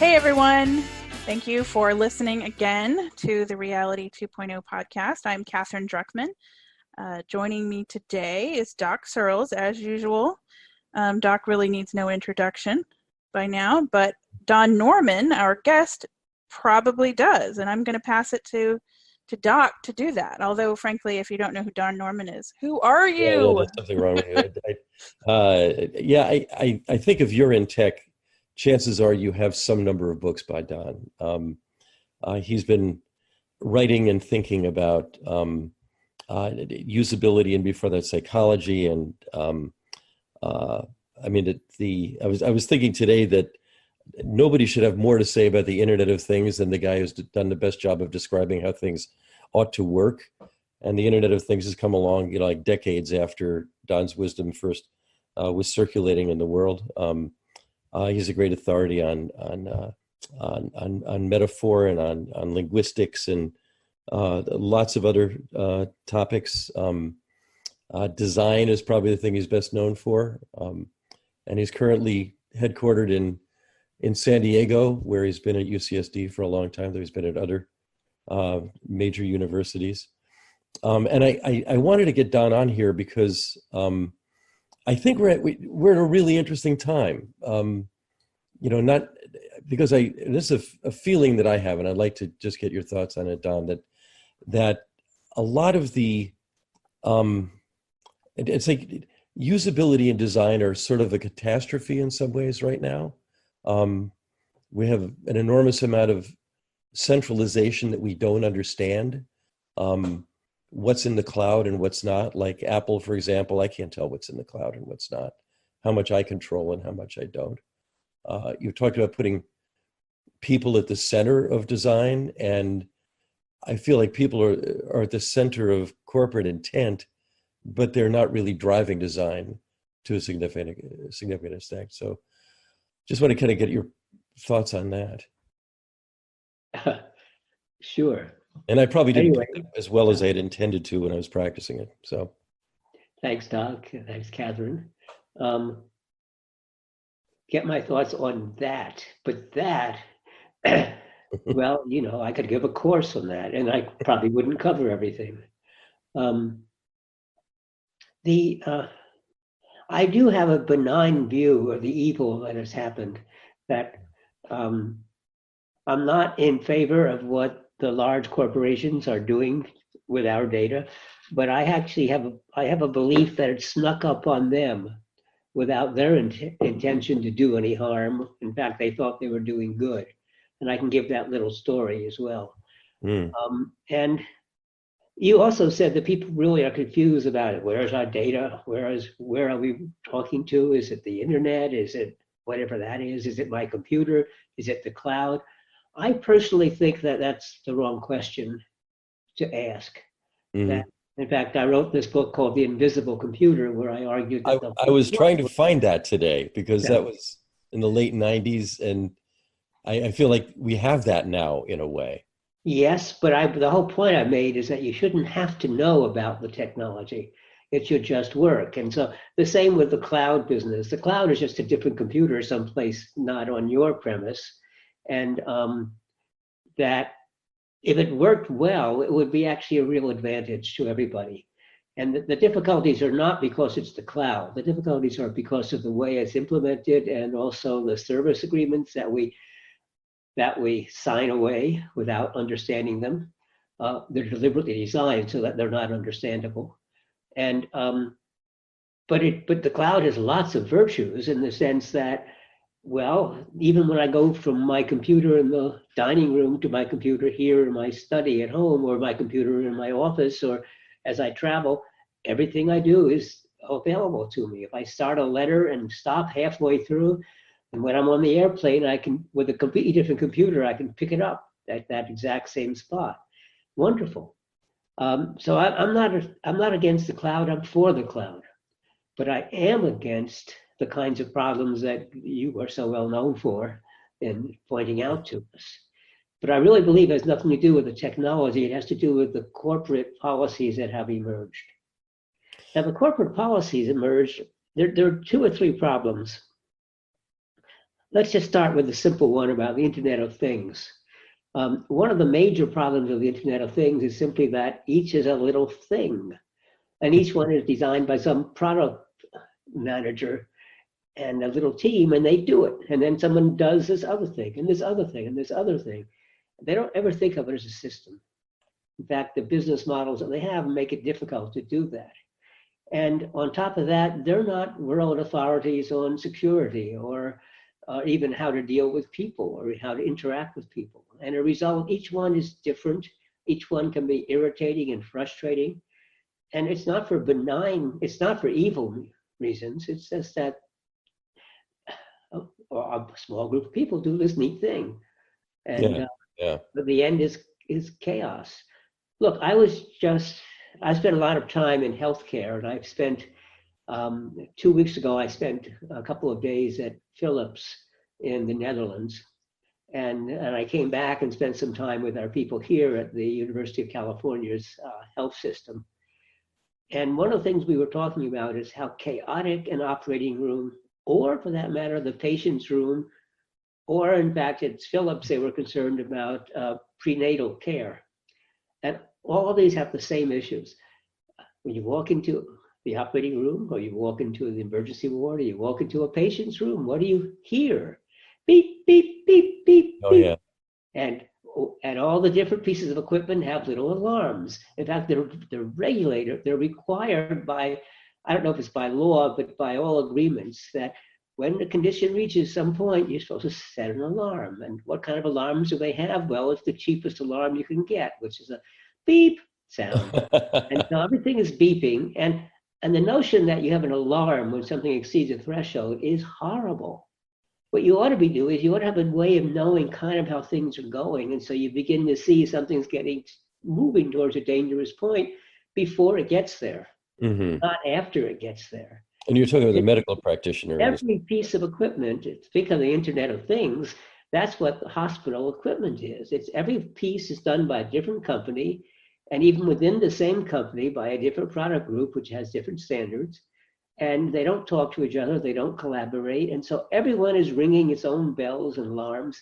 Hey everyone, thank you for listening again to the Reality 2.0 podcast. I'm Katherine Druckman. Joining me today is Doc Searls, as usual. Doc really needs no introduction by now, but Don Norman, our guest, probably does, and I'm going to pass it to Doc to do that. Although, frankly, if you don't know who Don Norman is, who are Yeah, you? there's something wrong with you. I think if you're in tech, chances are you have some number of books by Don. He's been writing and thinking about usability, and before that, psychology. And I was thinking today that nobody should have more to say about the Internet of Things than the guy who's done the best job of describing how things ought to work. And the Internet of Things has come along, like decades after Don's wisdom first was circulating in the world. He's a great authority on metaphor and on linguistics and lots of other topics. Design is probably the thing he's best known for, and he's currently headquartered in San Diego, where he's been at UCSD for a long time. Though he's been at other major universities. And I wanted to get Don on here because I think we're at a really interesting time. Not because this is a feeling that I have, and I'd like to just get your thoughts on it, Don. That a lot of the it's like usability and design are sort of a catastrophe in some ways right now. We have an enormous amount of centralization that we don't understand. What's in the cloud and what's not. Like Apple, for example, I can't tell what's in the cloud and what's not, how much I control and how much I don't. You talked about putting people at the center of design, and I feel like people are at the center of corporate intent, but they're not really driving design to a significant extent. So just want to kind of get your thoughts on that. Sure. And I probably didn't do it as well as I had intended to when I was practicing it. So, thanks, Doc. Thanks, Katherine. Get my thoughts on that. But that, well, I could give a course on that, and I probably wouldn't cover everything. I do have a benign view of the evil that has happened. That I'm not in favor of what the large corporations are doing with our data, but I actually have a belief that it snuck up on them without their intention to do any harm. In fact, they thought they were doing good, and I can give that little story as well. And you also said that people really are confused about it. Where is our data? Where are we talking to? Is it the internet? Is it whatever that is? Is it my computer? Is it the cloud? I personally think that that's the wrong question to ask. That, in fact, I wrote this book called The Invisible Computer, where I argued that I was trying to find that today because that was in the late 90s, and I feel like we have that now in a way. Yes, but the whole point I made is that you shouldn't have to know about the technology. It should just work. And so the same with the cloud business. The cloud is just a different computer someplace not on your premise. And that if it worked well, it would be actually a real advantage to everybody. And the difficulties are not because it's the cloud. The difficulties are because of the way it's implemented, and also the service agreements that we sign away without understanding them. They're deliberately designed so that they're not understandable. And but the cloud has lots of virtues in the sense that, well, even when I go from my computer in the dining room to my computer here in my study at home, or my computer in my office, or as I travel, everything I do is available to me. If I start a letter and stop halfway through, and when I'm on the airplane, I can, with a completely different computer, I can pick it up at that exact same spot. Wonderful. So I'm not against the cloud. I'm for the cloud, but I am against the kinds of problems that you are so well known for in pointing out to us. But I really believe it has nothing to do with the technology. It has to do with the corporate policies that have emerged. Now, the corporate policies emerged, there are two or three problems. let's just start with the simple one about the Internet of Things. One of the major problems of the Internet of Things is simply that each is a little thing, and each one is designed by some product manager and a little team, and they do it. And then someone does this other thing, and this other thing, and this other thing. They don't ever think of it as a system. In fact, the business models that they have make it difficult to do that. And on top of that, they're not world authorities on security or even how to deal with people or how to interact with people. And a result, each one is different. Each one can be irritating and frustrating. And it's not for benign, it's not for evil reasons. It's just that a small group of people do this neat thing. And but the end is chaos. Look, I spent a lot of time in healthcare, and I've spent 2 weeks ago, I spent a couple of days at Philips in the Netherlands. And I came back and spent some time with our people here at the University of California's health system. And one of the things we were talking about is how chaotic an operating room, or for that matter, the patient's room, or in fact, at Philips, they were concerned about prenatal care. And all of these have the same issues. When you walk into the operating room, or you walk into the emergency ward, or you walk into a patient's room, what do you hear? Beep, beep, beep, beep, Oh, beep. yeah. And all the different pieces of equipment have little alarms. In fact, they're required by, I don't know if it's by law, but by all agreements, that when the condition reaches some point, you're supposed to set an alarm. And what kind of alarms do they have? Well, it's the cheapest alarm you can get, which is a beep sound. And so everything is beeping. And the notion that you have an alarm when something exceeds a threshold is horrible. What you ought to be doing is you ought to have a way of knowing kind of how things are going. And so you begin to see something's moving towards a dangerous point before it gets there, not after it gets there. And you're talking with a medical practitioner. Every piece of equipment, speak of the Internet of Things, that's what the hospital equipment is. It's every piece is done by a different company, and even within the same company by a different product group, which has different standards. And they don't talk to each other, they don't collaborate. And so everyone is ringing its own bells and alarms.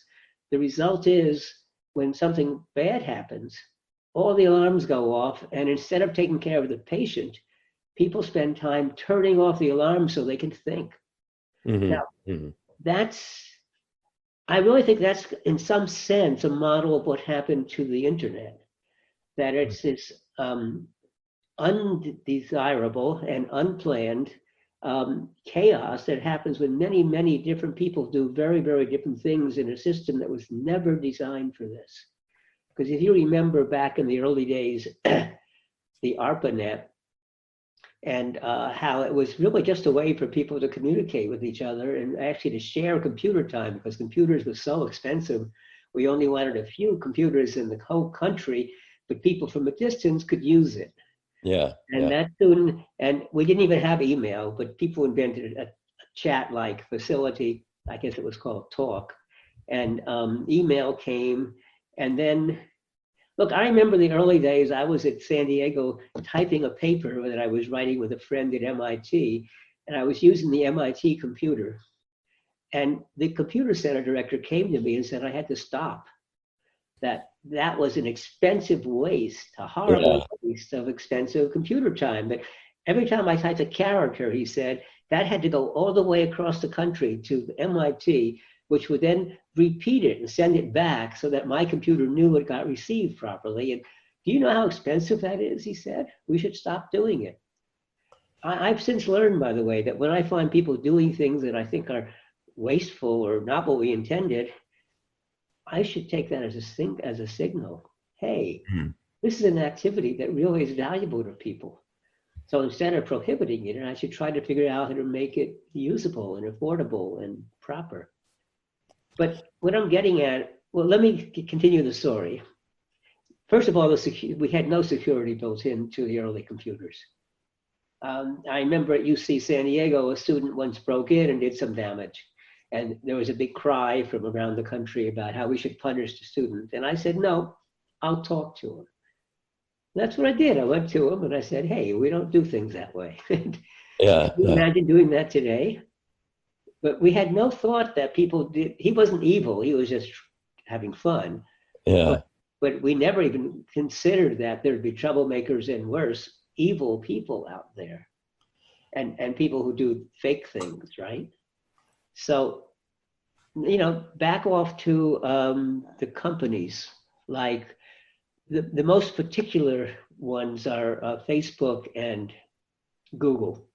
The result is when something bad happens, all the alarms go off. And instead of taking care of the patient, people spend time turning off the alarms so they can think. Now, I really think that's in some sense a model of what happened to the internet, that it's this undesirable and unplanned chaos that happens when many, many different people do very, very different things in a system that was never designed for this. Because if you remember back in the early days, the ARPANET, and how it was really just a way for people to communicate with each other and actually to share computer time, because computers were so expensive. We only wanted a few computers in the whole country, but people from a distance could use it. And that soon, and we didn't even have email, but people invented a chat-like facility. I guess it was called Talk. And email came. And then, look, I remember the early days, I was at San Diego typing a paper that I was writing with a friend at MIT, and I was using the MIT computer. And the computer center director came to me and said I had to stop. That was an expensive waste, a horrible waste of expensive computer time. But every time I typed a character, he said, that had to go all the way across the country to MIT, which would then repeat it and send it back so that my computer knew it got received properly. And do you know how expensive that is? He said, we should stop doing it. I've since learned, by the way, that when I find people doing things that I think are wasteful or not what we intended, I should take that as a signal. Hey, this is an activity that really is valuable to people. So instead of prohibiting it, I should try to figure out how to make it usable and affordable and proper. But what I'm getting at, well, let me continue the story. First of all, we had no security built into the early computers. I remember at UC San Diego, a student once broke in and did some damage. And there was a big cry from around the country about how we should punish the student. And I said, no, I'll talk to him. That's what I did. I went to him and I said, hey, we don't do things that way. Can you imagine doing that today? But we had no thought that people did. He wasn't evil. He was just having fun. Yeah. But we never even considered that there'd be troublemakers and worse, evil people out there, and people who do fake things, right? So, back off to the companies. Like the most particular ones are Facebook and Google.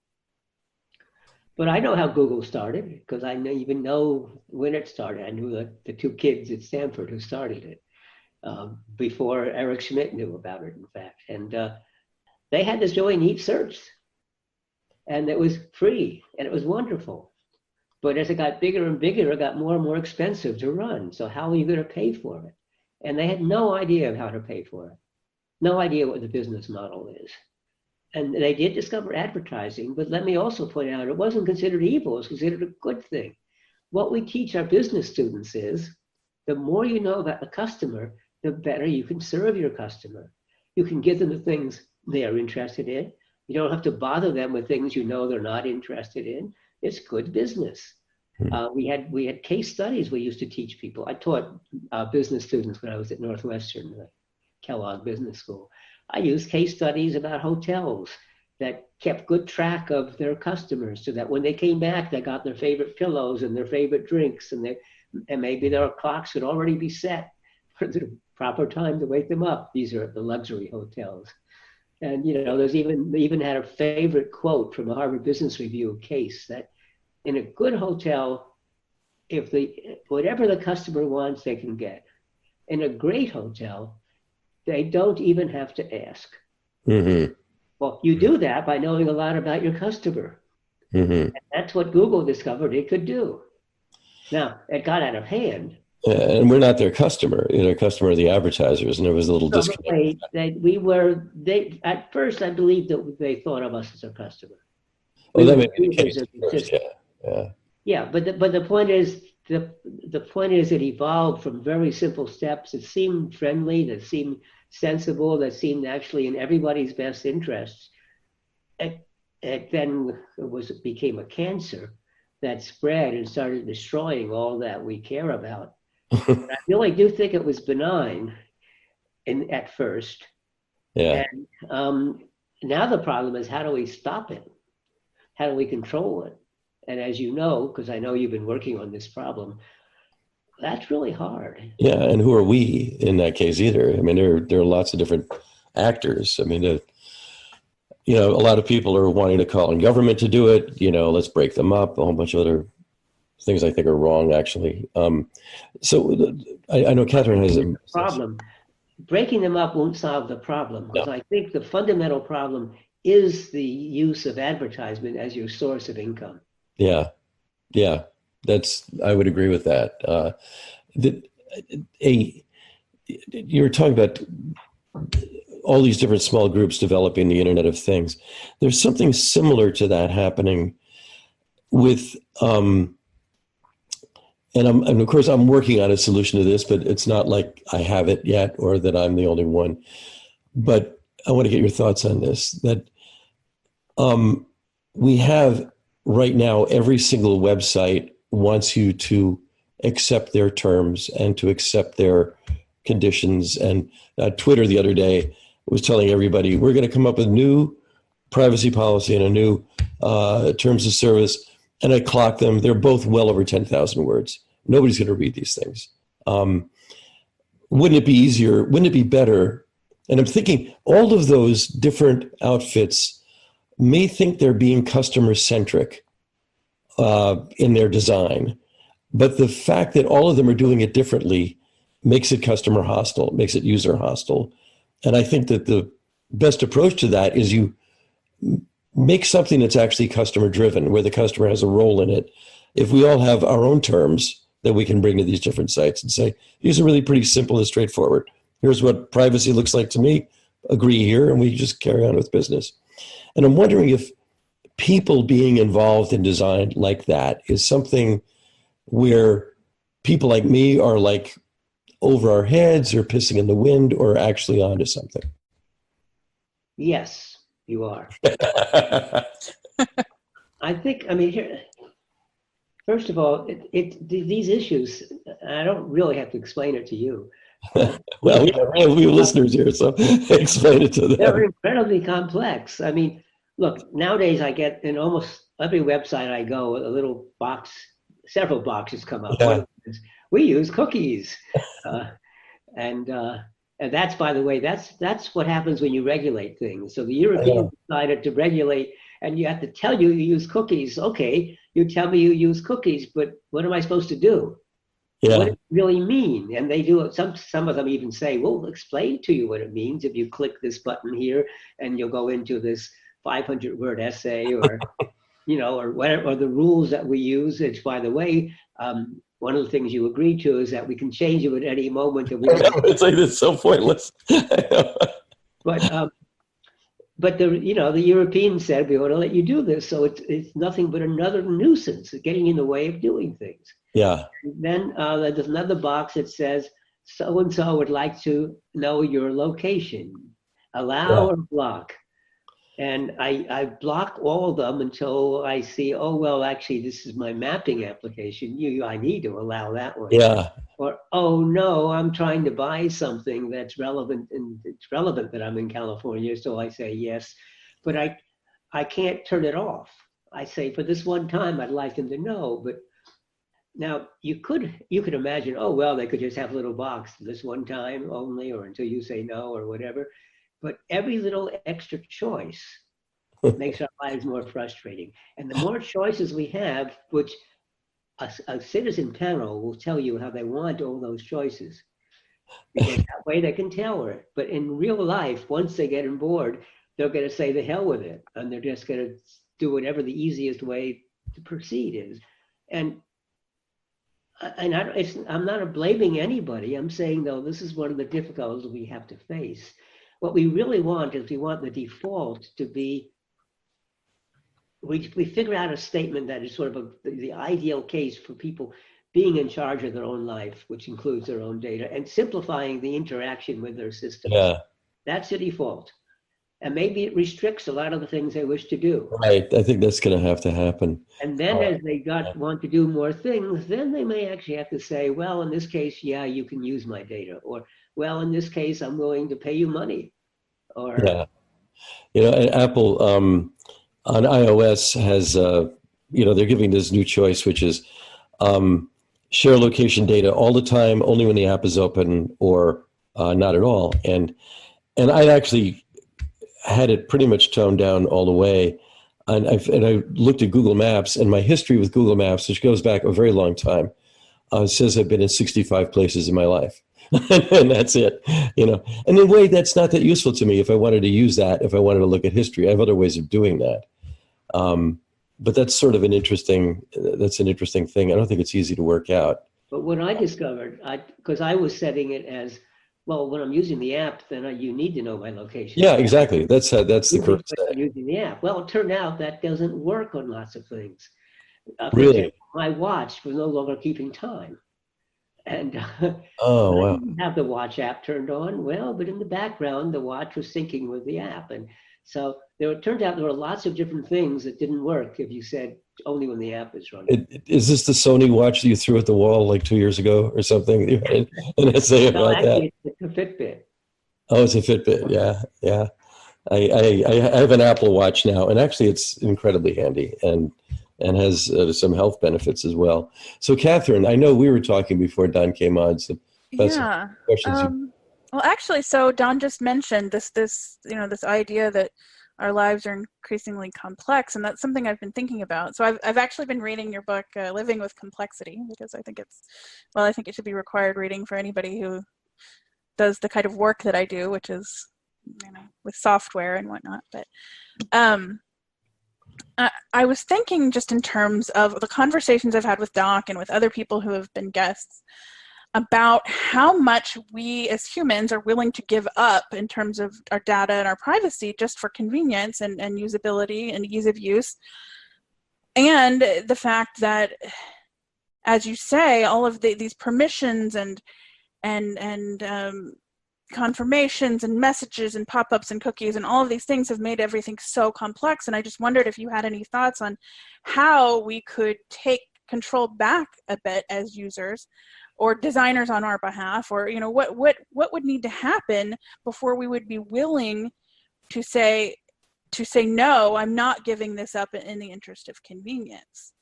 But I know how Google started because I even know when it started. I knew the two kids at Stanford who started it before Eric Schmidt knew about it, in fact. And they had this really neat search, and it was free, and it was wonderful. But as it got bigger and bigger, it got more and more expensive to run. So how are you going to pay for it? And they had no idea of how to pay for it, no idea what the business model is. And they did discover advertising, but let me also point out, it wasn't considered evil, it was considered a good thing. What we teach our business students is, the more you know about the customer, the better you can serve your customer. You can give them the things they are interested in. You don't have to bother them with things you know they're not interested in. It's good business. We had case studies we used to teach people. I taught business students when I was at Northwestern, Kellogg Business School. I used case studies about hotels that kept good track of their customers so that when they came back, they got their favorite pillows and their favorite drinks, and maybe their clocks would already be set for the proper time to wake them up. These are the luxury hotels. And there's they even had a favorite quote from a Harvard Business Review case that in a good hotel, whatever the customer wants, they can get. In a great hotel, they don't even have to ask. Mm-hmm. Well, you do that by knowing a lot about your customer. Mm-hmm. And that's what Google discovered it could do. Now, it got out of hand. And we're not their customer. Customer of the advertisers, and there was a little disconnect. At first, I believe that they thought of us as a customer. Oh, that may be the case. First, yeah. Yeah, but the point is, the point is it evolved from very simple steps that seemed friendly, that seemed sensible, that seemed actually in everybody's best interests. It then became a cancer that spread and started destroying all that we care about. I really do think it was benign at first. Yeah. And now the problem is, how do we stop it? How do we control it? And as you know, because I know you've been working on this problem, that's really hard. Yeah, and who are we in that case either? I mean, there are lots of different actors. I mean, a lot of people are wanting to call on government to do it. Let's break them up. A whole bunch of other things I think are wrong, actually. So I know Katherine has a problem. Breaking them up won't solve the problem, because I think the fundamental problem is the use of advertisement as your source of income. Yeah. I would agree with that. You're talking about all these different small groups developing the Internet of Things. There's something similar to that happening with, and of course I'm working on a solution to this, but it's not like I have it yet or that I'm the only one. But I want to get your thoughts on this, that we have right now, every single website wants you to accept their terms and to accept their conditions. And Twitter the other day was telling everybody, we're going to come up with a new privacy policy and a new terms of service. And I clocked them. They're both well over 10,000 words. Nobody's going to read these things. Wouldn't it be easier? Wouldn't it be better? And I'm thinking all of those different outfits may think they're being customer centric in their design, but the fact that all of them are doing it differently makes it customer hostile, makes it user hostile. And I think that the best approach to that is you make something that's actually customer driven, where the customer has a role in it. If we all have our own terms that we can bring to these different sites and say, these are really pretty simple and straightforward. Here's what privacy looks like to me. Agree here, and we just carry on with business. And I'm wondering if people being involved in design like that is something where people like me are like over our heads or pissing in the wind or actually onto something. Yes, you are. I think, here, First of all, these issues, I don't really have to explain it to you. Well, we have listeners here, so explain it to They're them. incredibly complex. I mean, look, nowadays I get in almost every website I go, a little box, several boxes come up. One Yeah, of them is, we use cookies. Uh, and uh, and that's, by the way, that's what happens when you regulate things. So the I Europeans know. decided to regulate, and you have to tell you use cookies. Okay, you tell me you use cookies, but what am I supposed to do? What Yeah, does it really mean? And they do it. Some of them even say, "We'll explain to you what it means if you click this button here, and you'll go into this 500-word essay, or or whatever, or the rules that we use." Which, by the way, one of the things you agree to is that we can change it at any moment, and we I don't. know. It's like it's so pointless. But the Europeans said we want to let you do this, so it's nothing but another nuisance, getting in the way of doing things. Yeah, Then there's another box that says, so and so would like to know your location, allow yeah, or block. And I block all of them until I see, oh, well, actually, this is my mapping application. I need to allow that one. yeah, Or, oh, no, I'm trying to buy something that's relevant, and it's relevant that I'm in California. So I say yes, but I can't turn it off. I say, for this one time, I'd like them to know, but now you could imagine, oh well, they could just have a little box this one time only, or until you say no, or whatever. But every little extra choice makes our lives more frustrating. And the more choices we have, which a citizen panel will tell you how they want all those choices, because that way they can tailor it. But in real life, once they get on board, they're going to say the hell with it, and they're just going to do whatever the easiest way to proceed is. And I'm not blaming anybody. I'm saying, though, this is one of the difficulties we have to face. What we really want is we want the default to be, we figure out a statement that is sort of the ideal case for people being in charge of their own life, which includes their own data, and simplifying the interaction with their systems. yeah. That's the default. And maybe it restricts a lot of the things they wish to do. Right. I think that's going to have to happen. And then as they Yeah. want to do more things, then they may actually have to say, well, in this case, yeah, you can use my data. Or, well, in this case, I'm willing to pay you money. Or, Yeah. And Apple on iOS has, they're giving this new choice, which is share location data all the time, only when the app is open, or not at all. And I actually had it pretty much toned down all the way. And I looked at Google Maps, and my history with Google Maps, which goes back a very long time, says I've been in 65 places in my life. And that's it, And in a way, that's not that useful to me if I wanted to use that, if I wanted to look at history. I have other ways of doing that. But that's sort of an interesting thing. I don't think it's easy to work out. but what I discovered, because I was setting it as, well, when I'm using the app, then you need to know my location. Yeah, exactly. That's the correct I'm setting. using the app. Well, it turned out that doesn't work on lots of things. For Really? example, my watch was no longer keeping time. And Oh, I wow. didn't have the watch app turned on. Well, but in the background, the watch was syncing with the app. And so it turned out there were lots of different things that didn't work if you said only when the app is running. Is this the Sony watch that you threw at the wall like 2 years ago or something? You had an essay No, about that. actually, it's a Fitbit. Oh, it's a Fitbit. Yeah, yeah. I have an Apple Watch now, and actually, it's incredibly handy and has some health benefits as well. So, Katherine, I know we were talking before Don came on. So that's Yeah. questions. Well, actually, so Don just mentioned this idea that our lives are increasingly complex, and that's something I've been thinking about. So I've actually been reading your book, Living with Complexity, because I think it should be required reading for anybody who does the kind of work that I do, which is, with software and whatnot. But I was thinking just in terms of the conversations I've had with Doc and with other people who have been guests about how much we as humans are willing to give up in terms of our data and our privacy just for convenience and usability and ease of use. And the fact that, as you say, all of these permissions and confirmations and messages and pop-ups and cookies and all of these things have made everything so complex. And I just wondered if you had any thoughts on how we could take control back a bit as users or designers on our behalf, or what would need to happen before we would be willing to say no, I'm not giving this up in the interest of convenience.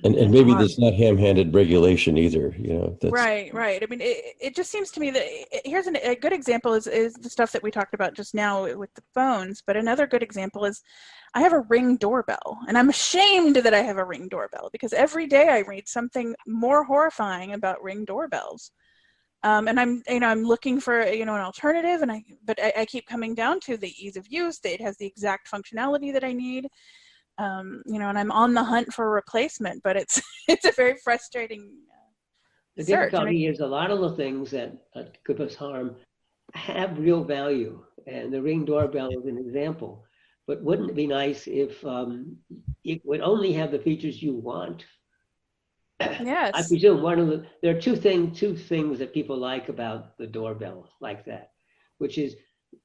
And maybe that's not ham-handed regulation either, that's Right. I mean, it just seems to me that here's a good example is the stuff that we talked about just now with the phones. But another good example is I have a Ring doorbell, and I'm ashamed that I have a Ring doorbell because every day I read something more horrifying about Ring doorbells. And I'm looking for an alternative, but I keep coming down to the ease of use. That it has the exact functionality that I need. And I'm on the hunt for a replacement, but it's a very frustrating The search. difficulty is a lot of the things that could cause harm have real value, and the Ring doorbell is an example. But wouldn't it be nice if it would only have the features you want? Yes. I presume there are two things that people like about the doorbell like that, which is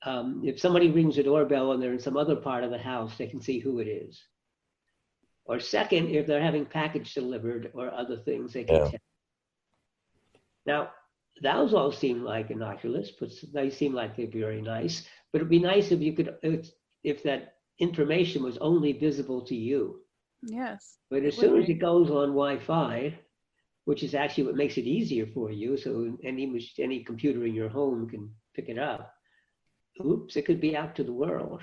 if somebody rings a doorbell and they're in some other part of the house, they can see who it is. Or second, if they're having package delivered or other things, they can tell. Now, those all seem like innocuous, but they seem like they'd be very nice. But it'd be nice if you could, if that information was only visible to you. Yes. But as soon as it goes on Wi-Fi, which is actually what makes it easier for you, so any computer in your home can pick it up, oops, it could be out to the world.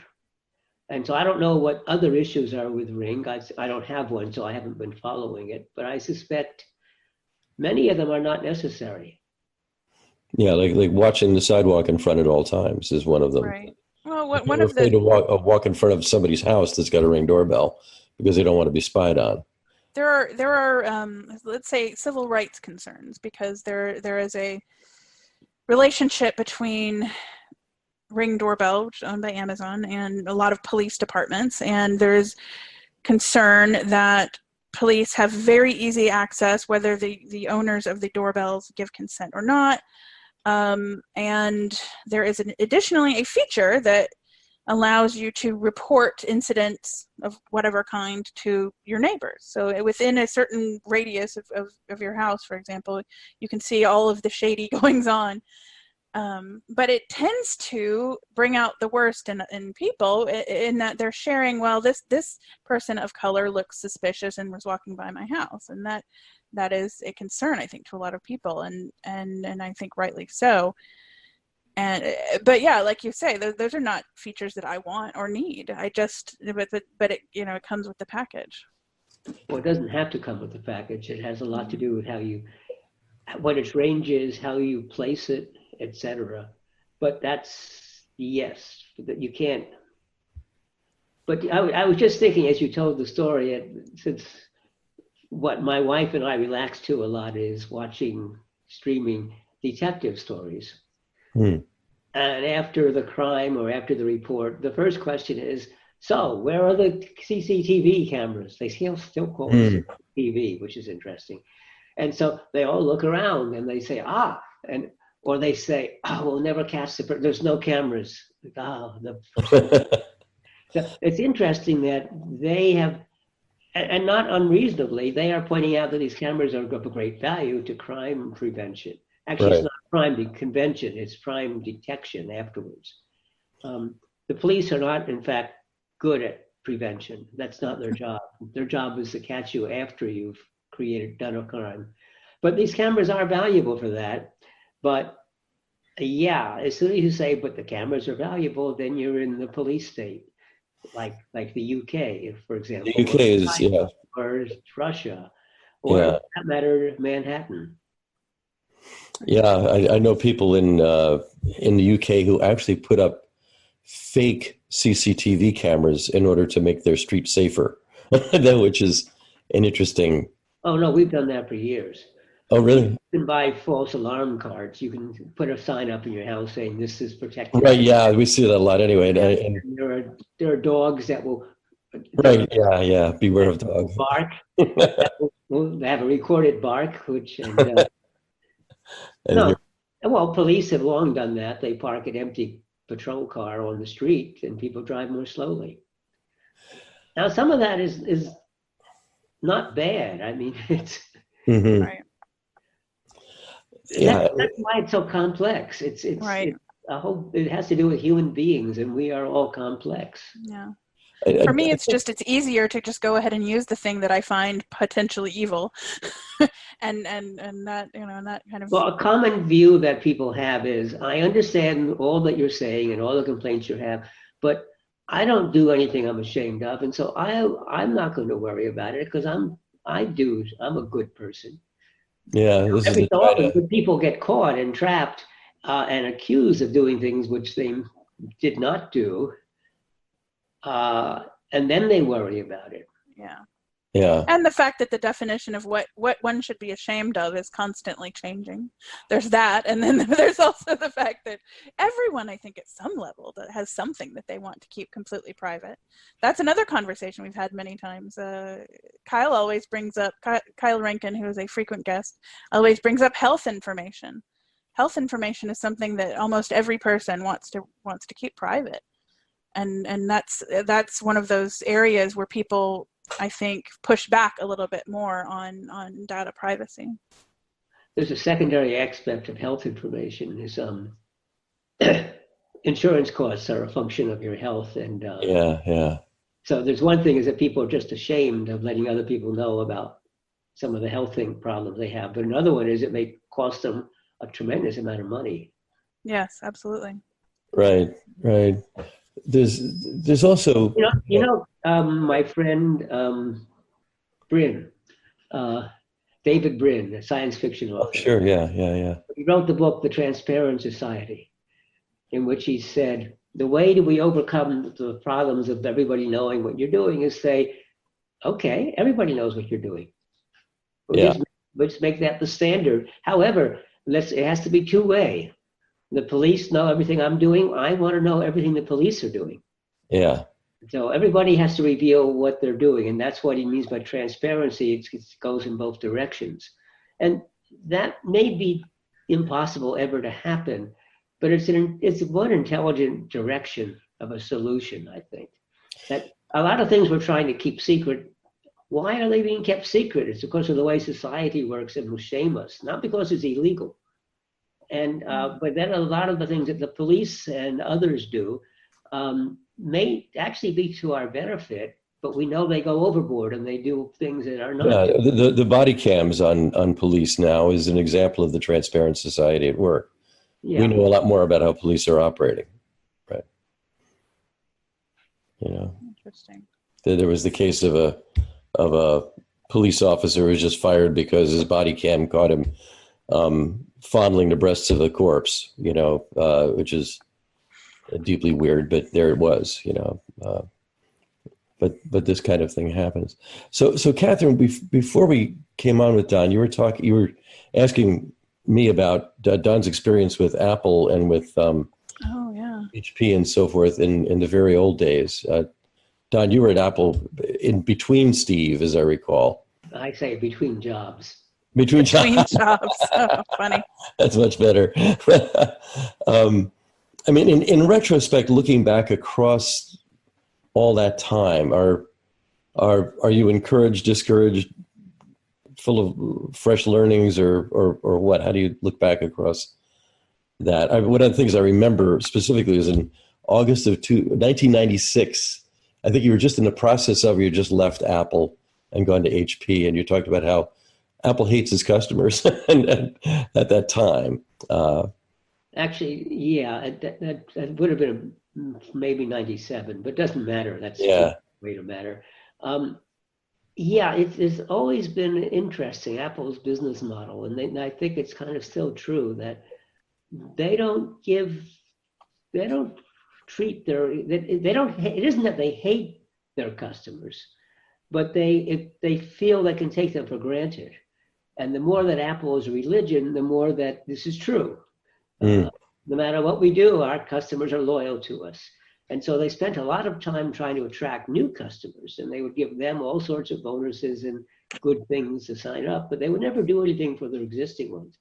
And so I don't know what other issues are with Ring. I don't have one, so I haven't been following it. But I suspect many of them are not necessary. Yeah, like watching the sidewalk in front at all times is one of them. Right. Well, one They're of afraid to walk in front of somebody's house that's got a Ring doorbell because they don't want to be spied on. There are let's say civil rights concerns because there is a relationship between Ring doorbell, which is owned by Amazon, and a lot of police departments, and there's concern that police have very easy access whether the owners of the doorbells give consent or not. And there is additionally a feature that allows you to report incidents of whatever kind to your neighbors. So within a certain radius of your house, for example, you can see all of the shady goings on. But it tends to bring out the worst in people in that they're sharing, well, this person of color looks suspicious and was walking by my house. And that is a concern, I think, to a lot of people, and I think rightly so. But yeah, like you say, those are not features that I want or need. But it it comes with the package. Well, it doesn't have to come with the package. It has a lot to do with what its range is, how you place it, etc. But that's yes, that you can't. But I was just thinking as you told the story, since what my wife and I relax to a lot is watching streaming detective stories. And after the crime or after the report, the first question is, so where are the CCTV cameras? They still call it CCTV, which is interesting. And so they all look around and they say, or they say, we'll never catch there's no cameras. It's interesting that they have, and not unreasonably, they are pointing out that these cameras are of great value to crime prevention. Actually, It's not crime prevention, it's crime detection afterwards. The police are not, in fact, good at prevention. That's not their job. Their job is to catch you after you've done a crime. But these cameras are valuable for that. But yeah, as soon as you say, but the cameras are valuable, then you're in the police state, like the UK, for example. The UK is, yeah. Or Russia, or for that matter, Manhattan. Yeah, I know people in the UK who actually put up fake CCTV cameras in order to make their street safer, which is an interesting. Oh no, we've done that for years. Oh really? You can buy false alarm cards. You can put a sign up in your house saying this is protected. Right. Yeah, we see that a lot anyway. And there are dogs that will. Right. Yeah. Beware of dogs. Bark. They have a recorded bark, which. Well, police have long done that. They park an empty patrol car on the street and people drive more slowly. Now, some of that is not bad. I mean, it's Hmm. Right. Yeah. that's why it's so complex. Right. It's a whole. It has to do with human beings, and we are all complex. Yeah. I For me, think, it's easier to just go ahead and use the thing that I find potentially evil, and that, and that kind of. Well, a common view that people have is, I understand all that you're saying and all the complaints you have, but I don't do anything I'm ashamed of, and so I'm not going to worry about it because I'm a good person. yeah, this is Every the so try often, to. good people get caught and trapped and accused of doing things which they did not do, uh, and then they worry about it. Yeah. Yeah, And the fact that the definition of what one should be ashamed of is constantly changing. There's that, and then there's also the fact that everyone, I think, at some level, that has something that they want to keep completely private. That's another conversation we've had many times. Kyle always brings up, Kyle Rankin, who is a frequent guest, always brings up health information. Health information is something that almost every person wants to keep private, and that's one of those areas where people, I think, push back a little bit more on data privacy. There's a secondary aspect of health information is insurance costs are a function of your health, and yeah. so there's one thing is that people are just ashamed of letting other people know about some of the health problems they have, but another one is it may cost them a tremendous amount of money. Yes, absolutely. Right, right. There's also. My friend Brin, David Brin, a science fiction Oh, author. sure, yeah. He wrote the book The Transparent Society, in which he said, the way that we overcome the problems of everybody knowing what you're doing is say, okay, everybody knows what you're doing. Yeah, We'll just make that the standard. However, it has to be two-way. The police know everything I'm doing. I want to know everything the police are doing. yeah. So everybody has to reveal what they're doing. And that's what he means by transparency. It goes in both directions. And that may be impossible ever to happen, but it's one intelligent direction of a solution, I think. That a lot of things we're trying to keep secret, why are they being kept secret? It's because of the way society works and will shame us, not because it's illegal. And but then a lot of the things that the police and others do may actually be to our benefit, but we know they go overboard and they do things that are not. Yeah, the body cams on police now is an example of the transparent society at work. We Yeah. know a lot more about how police are operating, right? Interesting. There was the case of a police officer who was just fired because his body cam caught him fondling the breasts of a corpse, which is deeply weird, but there it was, but this kind of thing happens. So Katherine, before we came on with Don, you were asking me about Don's experience with Apple and with Oh yeah. HP and so forth in the very old days. Don, you were at Apple in between Steve, as I recall. I say between jobs. Between jobs. Oh, funny. That's much better. I mean, in retrospect, looking back across all that time, are you encouraged, discouraged, full of fresh learnings, or what? How do you look back across that? One of the things I remember specifically was in August of 1996. I think you were just in the process of, you just left Apple and gone to HP, and you talked about how Apple hates its customers and at that time. Actually, yeah, that would have been maybe 97, but doesn't matter. That's Yeah. way to matter. Yeah, it's always been interesting, Apple's business model, and I think it's kind of still true that they don't treat they don't. It isn't that they hate their customers, but they feel they can take them for granted. And the more that Apple is a religion, the more that this is true. No matter what we do, our customers are loyal to us. And so they spent a lot of time trying to attract new customers, and they would give them all sorts of bonuses and good things to sign up, but they would never do anything for their existing ones.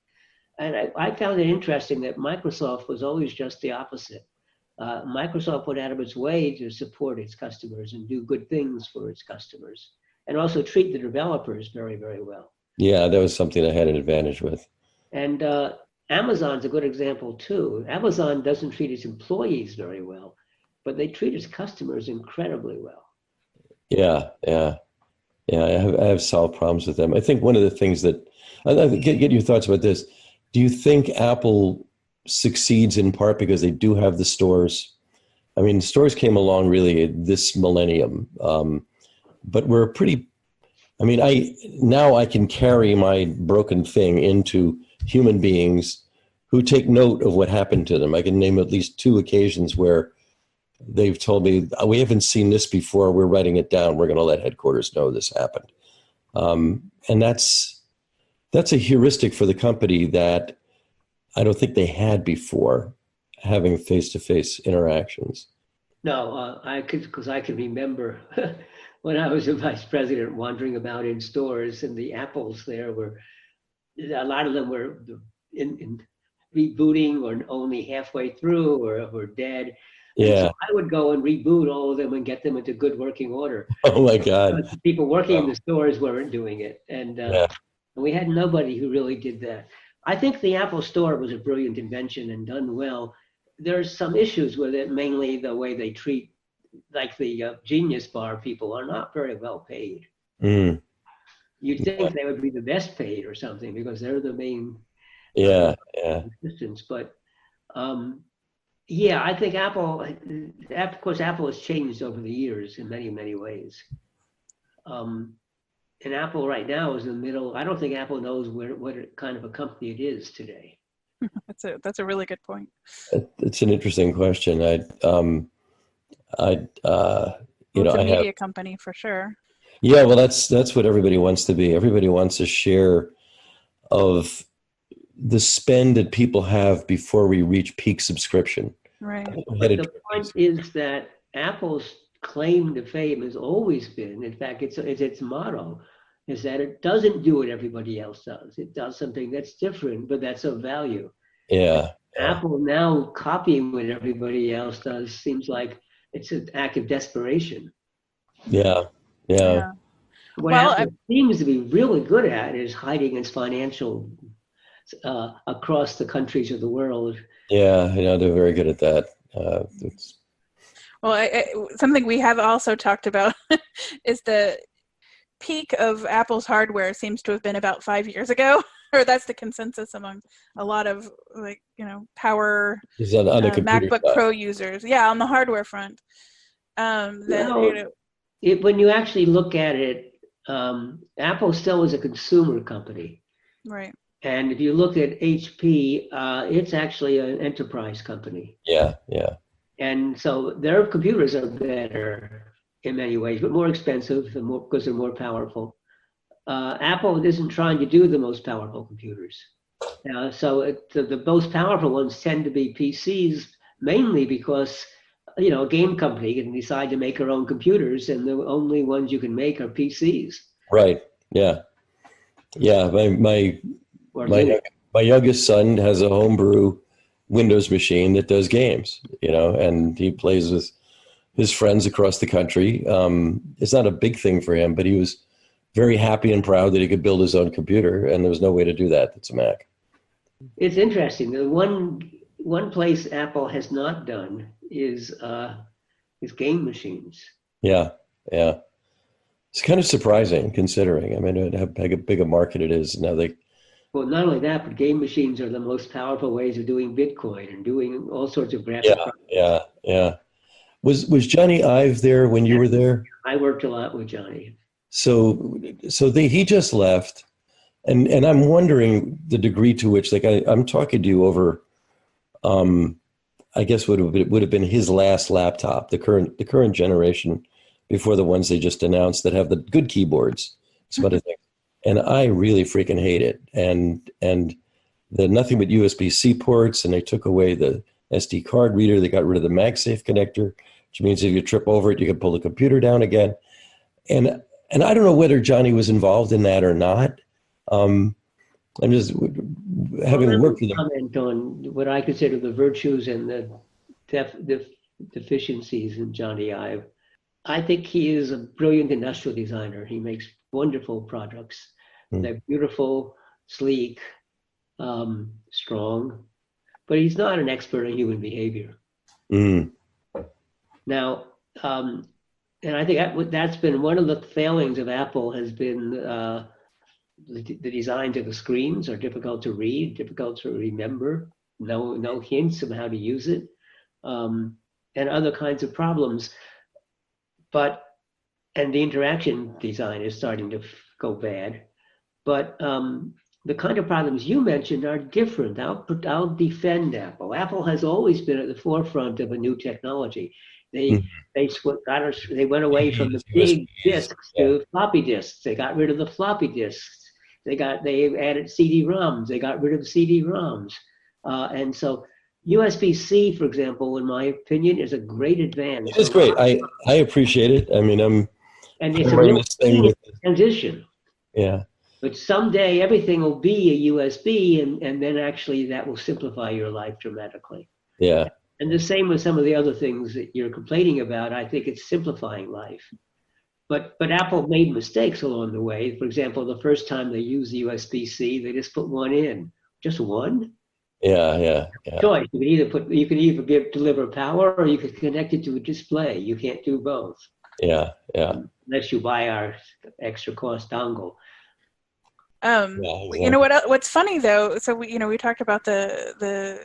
And I found it interesting that Microsoft was always just the opposite. Microsoft went out of its way to support its customers and do good things for its customers. and also treat the developers very, very well. Yeah, that was something I had an advantage with. And Amazon's a good example too. Amazon doesn't treat its employees very well, but they treat its customers incredibly well. Yeah, yeah, yeah. I have solved problems with them. I think one of the things that get your thoughts about this. Do you think Apple succeeds in part because they do have the stores? I mean, stores came along really this millennium, but we're pretty. I mean, I can carry my broken thing into human beings who take note of what happened to them. I can name at least 2 occasions where they've told me, we haven't seen this before. We're writing it down. We're going to let headquarters know this happened. And that's a heuristic for the company that I don't think they had before, having face-to-face interactions. No, because I can remember when I was a vice president wandering about in stores, and the Apples there were, a lot of them were in rebooting or only halfway through or were dead. And Yeah. so I would go and reboot all of them and get them into good working order. Oh my God. But the people working in the stores weren't doing it. And we had nobody who really did that. I think the Apple Store was a brilliant invention and done well. There's some issues with it, mainly the way they treat, like the Genius Bar people are not very well paid. Mm. You'd think they would be the best paid or something because they're the main assistants. But I think Apple, of course, Apple has changed over the years in many, many ways. And Apple right now is in the middle. I don't think Apple knows what kind of a company it is today. That's a really good point. It's an interesting question. It's a media company for sure. Yeah, well, that's what everybody wants to be. Everybody wants a share of the spend that people have before we reach peak subscription. Right. But the point is that Apple's claim to fame has always been, in fact, it's its motto, is that it doesn't do what everybody else does. It does something that's different, but that's of value. Yeah. Apple now copying what everybody else does seems like it's an act of desperation. Yeah. What Apple seems to be really good at is hiding its financial across the countries of the world. Yeah, they're very good at that. Something we have also talked about is the peak of Apple's hardware seems to have been about 5 years ago, or that's the consensus among a lot of power MacBook Pro users. Yeah, on the hardware front. When you actually look at it, Apple still is a consumer company. Right. And if you look at HP, it's actually an enterprise company. Yeah. And so their computers are better in many ways, but more expensive because they're more powerful. Apple isn't trying to do the most powerful computers. So the most powerful ones tend to be PCs, mainly because a game company can decide to make their own computers, and the only ones you can make are PCs. Right. Yeah. My youngest son has a homebrew Windows machine that does games, and he plays with his friends across the country. It's not a big thing for him, but he was very happy and proud that he could build his own computer, and there was no way to do that. It's a Mac. It's interesting. The one place Apple has not done is game machines. Yeah. It's kind of surprising considering. I mean, how big a market it is now. Well, not only that, but game machines are the most powerful ways of doing Bitcoin and doing all sorts of graphic. Yeah. Was Johnny Ive there when you were there? I worked a lot with Johnny. So he just left, and I'm wondering the degree to which, I'm talking to you over, I guess would have been his last laptop, the current generation, before the ones they just announced that have the good keyboards, some other things. And I really freaking hate it. And the nothing but USB-C ports, and they took away the SD card reader. They got rid of the MagSafe connector, which means if you trip over it, you can pull the computer down again. And I don't know whether Johnny was involved in that or not. I'm just having worked with him. Comment on what I consider the virtues and the deficiencies in Johnny Ive. I think he is a brilliant industrial designer. He makes wonderful products. They're beautiful, sleek, strong, but he's not an expert in human behavior. Mm. Now, and I think that's been one of the failings of Apple has been the designs of the screens are difficult to read, difficult to remember, no hints of how to use it, and other kinds of problems. And the interaction design is starting to go bad. But the kind of problems you mentioned are different. I'll defend Apple. Apple has always been at the forefront of a new technology. They went away from the big disks to floppy disks. They got rid of the floppy disks. They added CD-ROMs. They got rid of CD-ROMs. And so USB-C, for example, in my opinion, is a great advance. It is great. I appreciate it. I mean, and it's a real transition. Yeah. But someday everything will be a USB, and then actually that will simplify your life dramatically. Yeah. And the same with some of the other things that you're complaining about. I think it's simplifying life. But Apple made mistakes along the way. For example, the first time they used the USB-C, they just put one in. Just one? Yeah. Choice. You can either deliver power or you could connect it to a display. You can't do both. Yeah. Unless you buy our extra cost dongle. Exactly. You know what's funny though, so we talked about the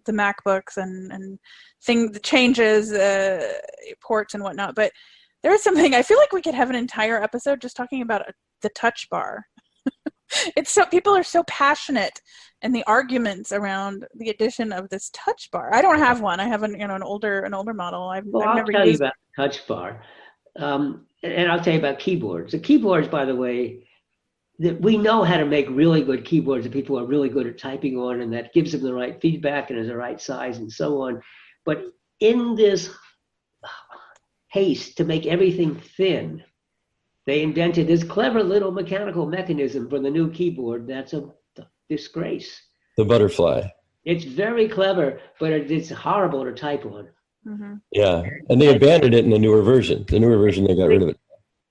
MacBooks and the changes, ports and whatnot, but there is something, I feel like we could have an entire episode just talking about the touch bar. It's so, people are so passionate in the arguments around the addition of this touch bar. I don't have one. I have an older model. I've never tell you used about the touch bar. And I'll tell you about keyboards. The keyboards, by the way, that we know how to make really good keyboards that people are really good at typing on, and that gives them the right feedback and is the right size and so on. But in this haste to make everything thin, they invented this clever little mechanical mechanism for the new keyboard that's a disgrace. The butterfly. It's very clever, but it's horrible to type on. Mm-hmm. Yeah, and they abandoned it in the newer version. The newer version, they got rid of it.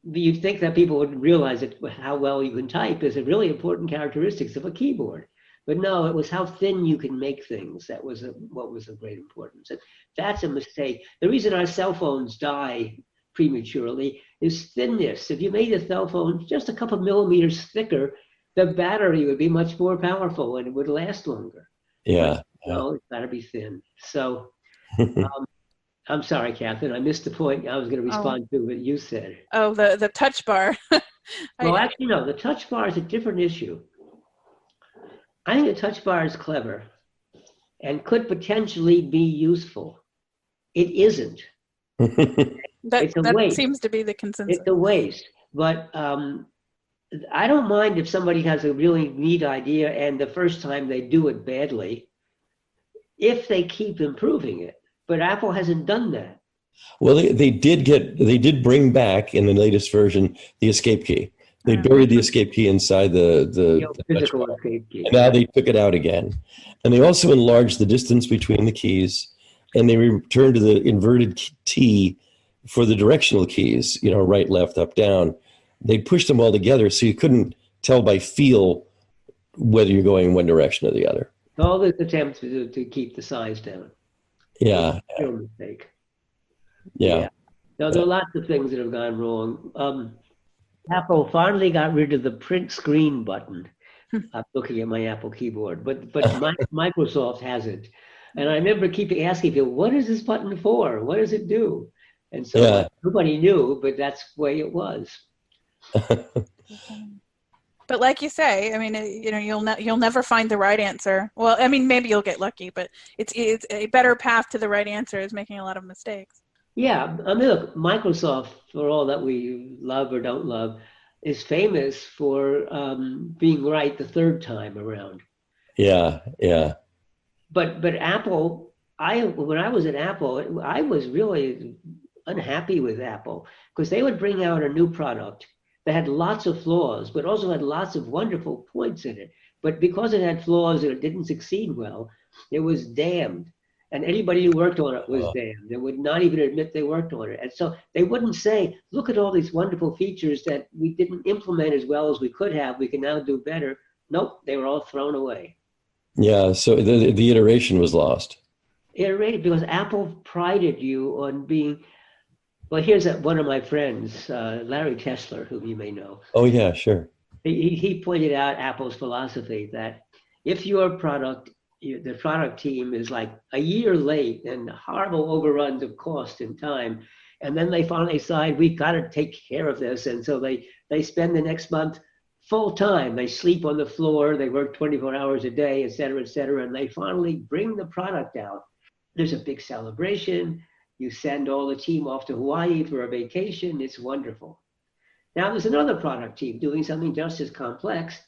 You'd think that people would realize how well you can type is a really important characteristics of a keyboard. But no, it was how thin you can make things. That was what was of great importance. And that's a mistake. The reason our cell phones die prematurely is thinness. If you made a cell phone just a couple millimeters thicker, the battery would be much more powerful and it would last longer. Yeah. No, it's got to be thin. So I'm sorry, Catherine. I missed the point I was going to respond to what you said. Oh, the touch bar. Well, actually, no. The touch bar is a different issue. I think the touch bar is clever and could potentially be useful. It isn't. That seems to be the consensus. It's a waste. But I don't mind if somebody has a really neat idea and the first time they do it badly, if they keep improving it. But Apple hasn't done that. Well, they did bring back in the latest version the escape key. They buried the escape key inside the physical escape key. And now they took it out again. And they also enlarged the distance between the keys, and they returned to the inverted T for the directional keys, right, left, up, down. They pushed them all together so you couldn't tell by feel whether you're going in one direction or the other. All this attempts to keep the size down. Yeah. Real mistake. Yeah. Now, there are lots of things that have gone wrong. Apple finally got rid of the print screen button. I'm looking at my Apple keyboard, but Microsoft hasn't. And I remember asking people, what is this button for? What does it do? And so nobody knew, but that's the way it was. But like you say, I mean, you'll never find the right answer. Well, I mean, maybe you'll get lucky, but it's a better path to the right answer is making a lot of mistakes. Yeah, I mean, look, Microsoft, for all that we love or don't love, is famous for being right the third time around. Yeah. But Apple, when I was at Apple, I was really unhappy with Apple because they would bring out a new product that had lots of flaws, but also had lots of wonderful points in it. But because it had flaws and it didn't succeed well, it was damned. And anybody who worked on it was Oh. damned. They would not even admit they worked on it. And so they wouldn't say, look at all these wonderful features that we didn't implement as well as we could have. We can now do better. Nope, they were all thrown away. Yeah, so the iteration was lost. Iterated because Apple prided you on being, well, here's one of my friends, Larry Kessler, whom you may know. Oh yeah, sure. He pointed out Apple's philosophy that if your product, the product team is like a year late and horrible overruns of cost and time, and then they finally decide we've got to take care of this, and so they spend the next month full time. They sleep on the floor, they work 24 hours a day, et cetera, and they finally bring the product out. There's a big celebration. You send all the team off to Hawaii for a vacation. It's wonderful. Now there's another product team doing something just as complex,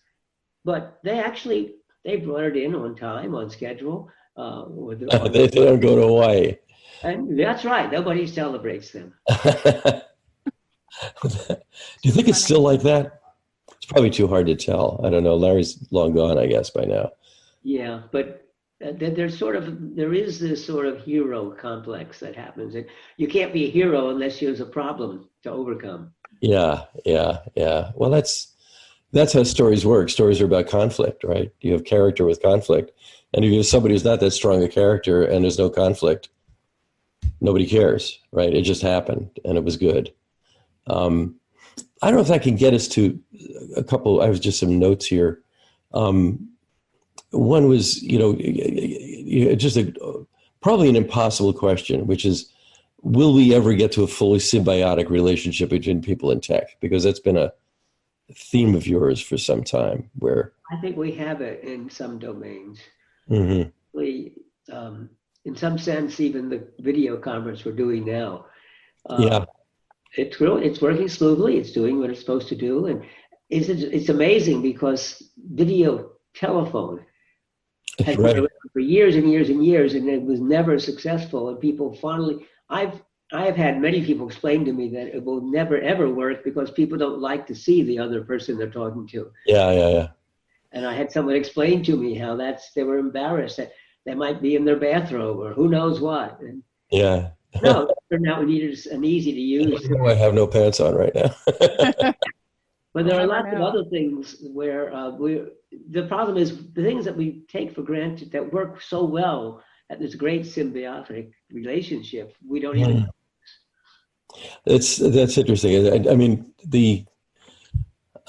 but they brought it in on time, on schedule. They don't go to Hawaii. And that's right. Nobody celebrates them. Do you think it's still like that? It's probably too hard to tell. I don't know. Larry's long gone, I guess, by now. Yeah, but there is this sort of hero complex that happens. And you can't be a hero unless there's a problem to overcome. Yeah. Well, that's how stories work. Stories are about conflict, right? You have character with conflict. And if you have somebody who's not that strong a character and there's no conflict, nobody cares, right? It just happened and it was good. I don't know if I can get us to I have just some notes here. One was, just probably an impossible question, which is, will we ever get to a fully symbiotic relationship between people and tech? Because that's been a theme of yours for some time. Where I think we have it in some domains. Mm-hmm. In some sense, even the video conference we're doing now, it's working smoothly. It's doing what it's supposed to do, and it's amazing because video telephone has been around for years and years and years, and it was never successful. And people finally, I have had many people explain to me that it will never ever work because people don't like to see the other person they're talking to. Yeah. And I had someone explain to me how they were embarrassed that they might be in their bathrobe or who knows what. And yeah. No, it turned out we needed an easy to use. I have no pants on right now. But there are lots of other things where the problem is the things that we take for granted that work so well at this great symbiotic relationship, we don't even know. That's interesting. I mean,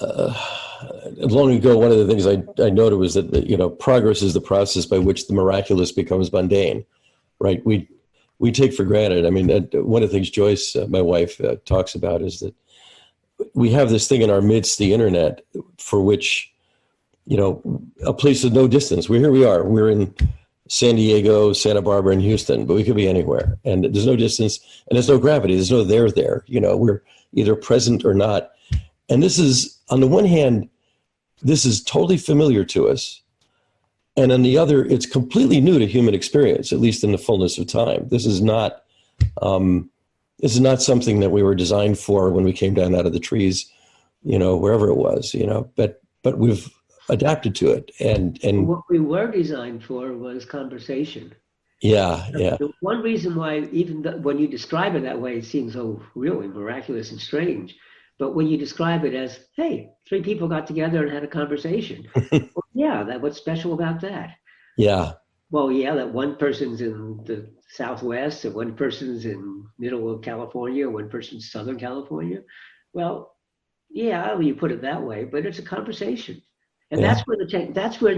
long ago, one of the things I noted was that progress is the process by which the miraculous becomes mundane, right? We take for granted. I mean, one of the things Joyce, my wife, talks about is that we have this thing in our midst, the internet, for which, a place of no distance. Here we are. We're in San Diego, Santa Barbara, and Houston, but we could be anywhere. And there's no distance, and there's no gravity. There's no there. We're either present or not. And this is, on the one hand, this is totally familiar to us. And on the other, it's completely new to human experience, at least in the fullness of time. This is not something that we were designed for when we came down out of the trees, wherever it was, but we've adapted to it. And what we were designed for was conversation. Yeah. The one reason why, even when you describe it that way, it seems so really miraculous and strange. But when you describe it as, hey, 3 people got together and had a conversation. Well, yeah, what's special about that? Yeah. Well, yeah, that one person's in the Southwest and one person's in middle of California, one person's Southern California. Well, yeah, you put it that way, but it's a conversation. And that's where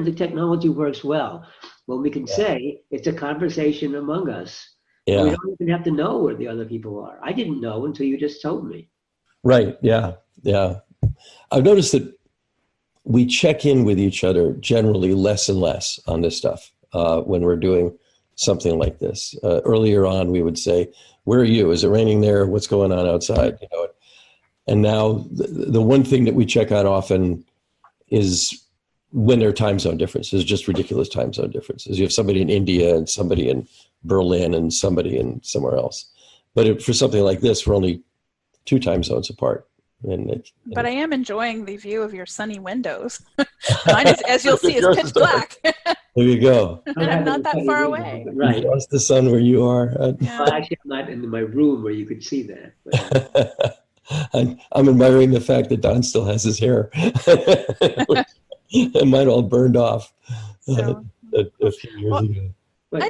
the technology works well. When we can say it's a conversation among us. Yeah. We don't even have to know where the other people are. I didn't know until you just told me. Right. Yeah. I've noticed that we check in with each other generally less and less on this stuff when we're doing something like this. Earlier on, we would say, "Where are you? Is it raining there? What's going on outside?" And now the one thing that we check out often is when there are time zone differences, just ridiculous time zone differences. You have somebody in India and somebody in Berlin and somebody in somewhere else. But for something like this, we're only 2 time zones apart. But I am enjoying the view of your sunny windows. Mine is, as you'll see, is pitch black. There you go. And I'm not that far away. Right. You've lost the sun where you are. Well, actually, I'm not in my room where you could see that. But, I'm admiring the fact that Don still has his hair. It might all burned off a few years ago. but,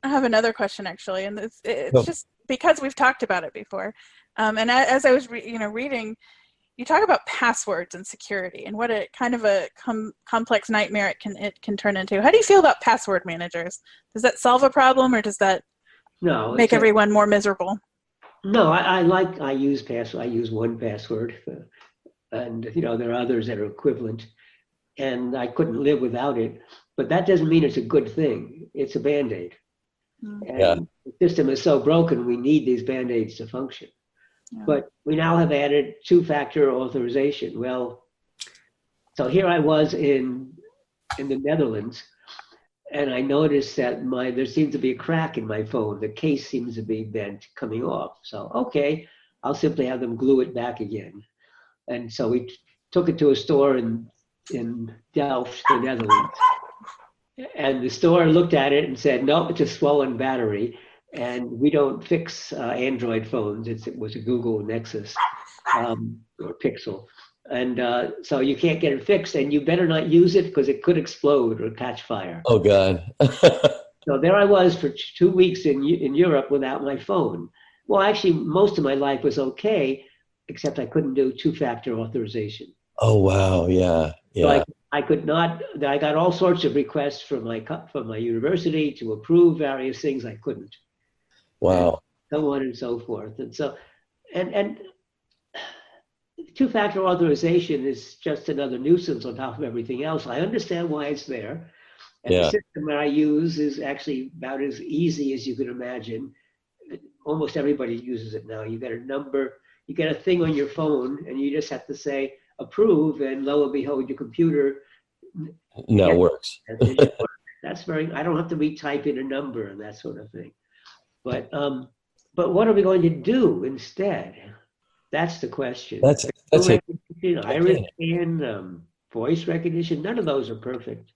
I have another question, actually, and it's just because we've talked about it before. And as I was reading, you talk about passwords and security and what a kind of a complex nightmare it can turn into. How do you feel about password managers? Does that solve a problem, or does that make everyone more miserable? No, I use password. I use 1Password, and there are others that are equivalent, and I couldn't live without it. But that doesn't mean it's a good thing. It's a Band-Aid. And the system is so broken, we need these Band-Aids to function. Yeah. But we now have added two-factor authorization. Well, so here I was in the Netherlands, and I noticed that there seems to be a crack in my phone. The case seems to be bent, coming off. So, okay, I'll simply have them glue it back again. And so we took it to a store in Delft, the Netherlands. And the store looked at it and said, no, it's a swollen battery. And we don't fix Android phones. It was a Google Nexus or Pixel. And so you can't get it fixed, and you better not use it because it could explode or catch fire. Oh, God. So there I was for 2 weeks in Europe without my phone. Well, actually, most of my life was okay, except I couldn't do two-factor authorization. Oh, wow. Yeah. So I could not. I got all sorts of requests from my university to approve various things. I couldn't. Wow. And so on and so forth. And so, and two-factor authorization is just another nuisance on top of everything else. I understand why it's there. And the system that I use is actually about as easy as you can imagine. Almost everybody uses it now. You get a number, you get a thing on your phone, and you just have to say approve, and lo and behold, your computer now works. That's I don't have to retype in a number and that sort of thing. But what are we going to do instead? That's the question. That's iris scan, voice recognition. None of those are perfect.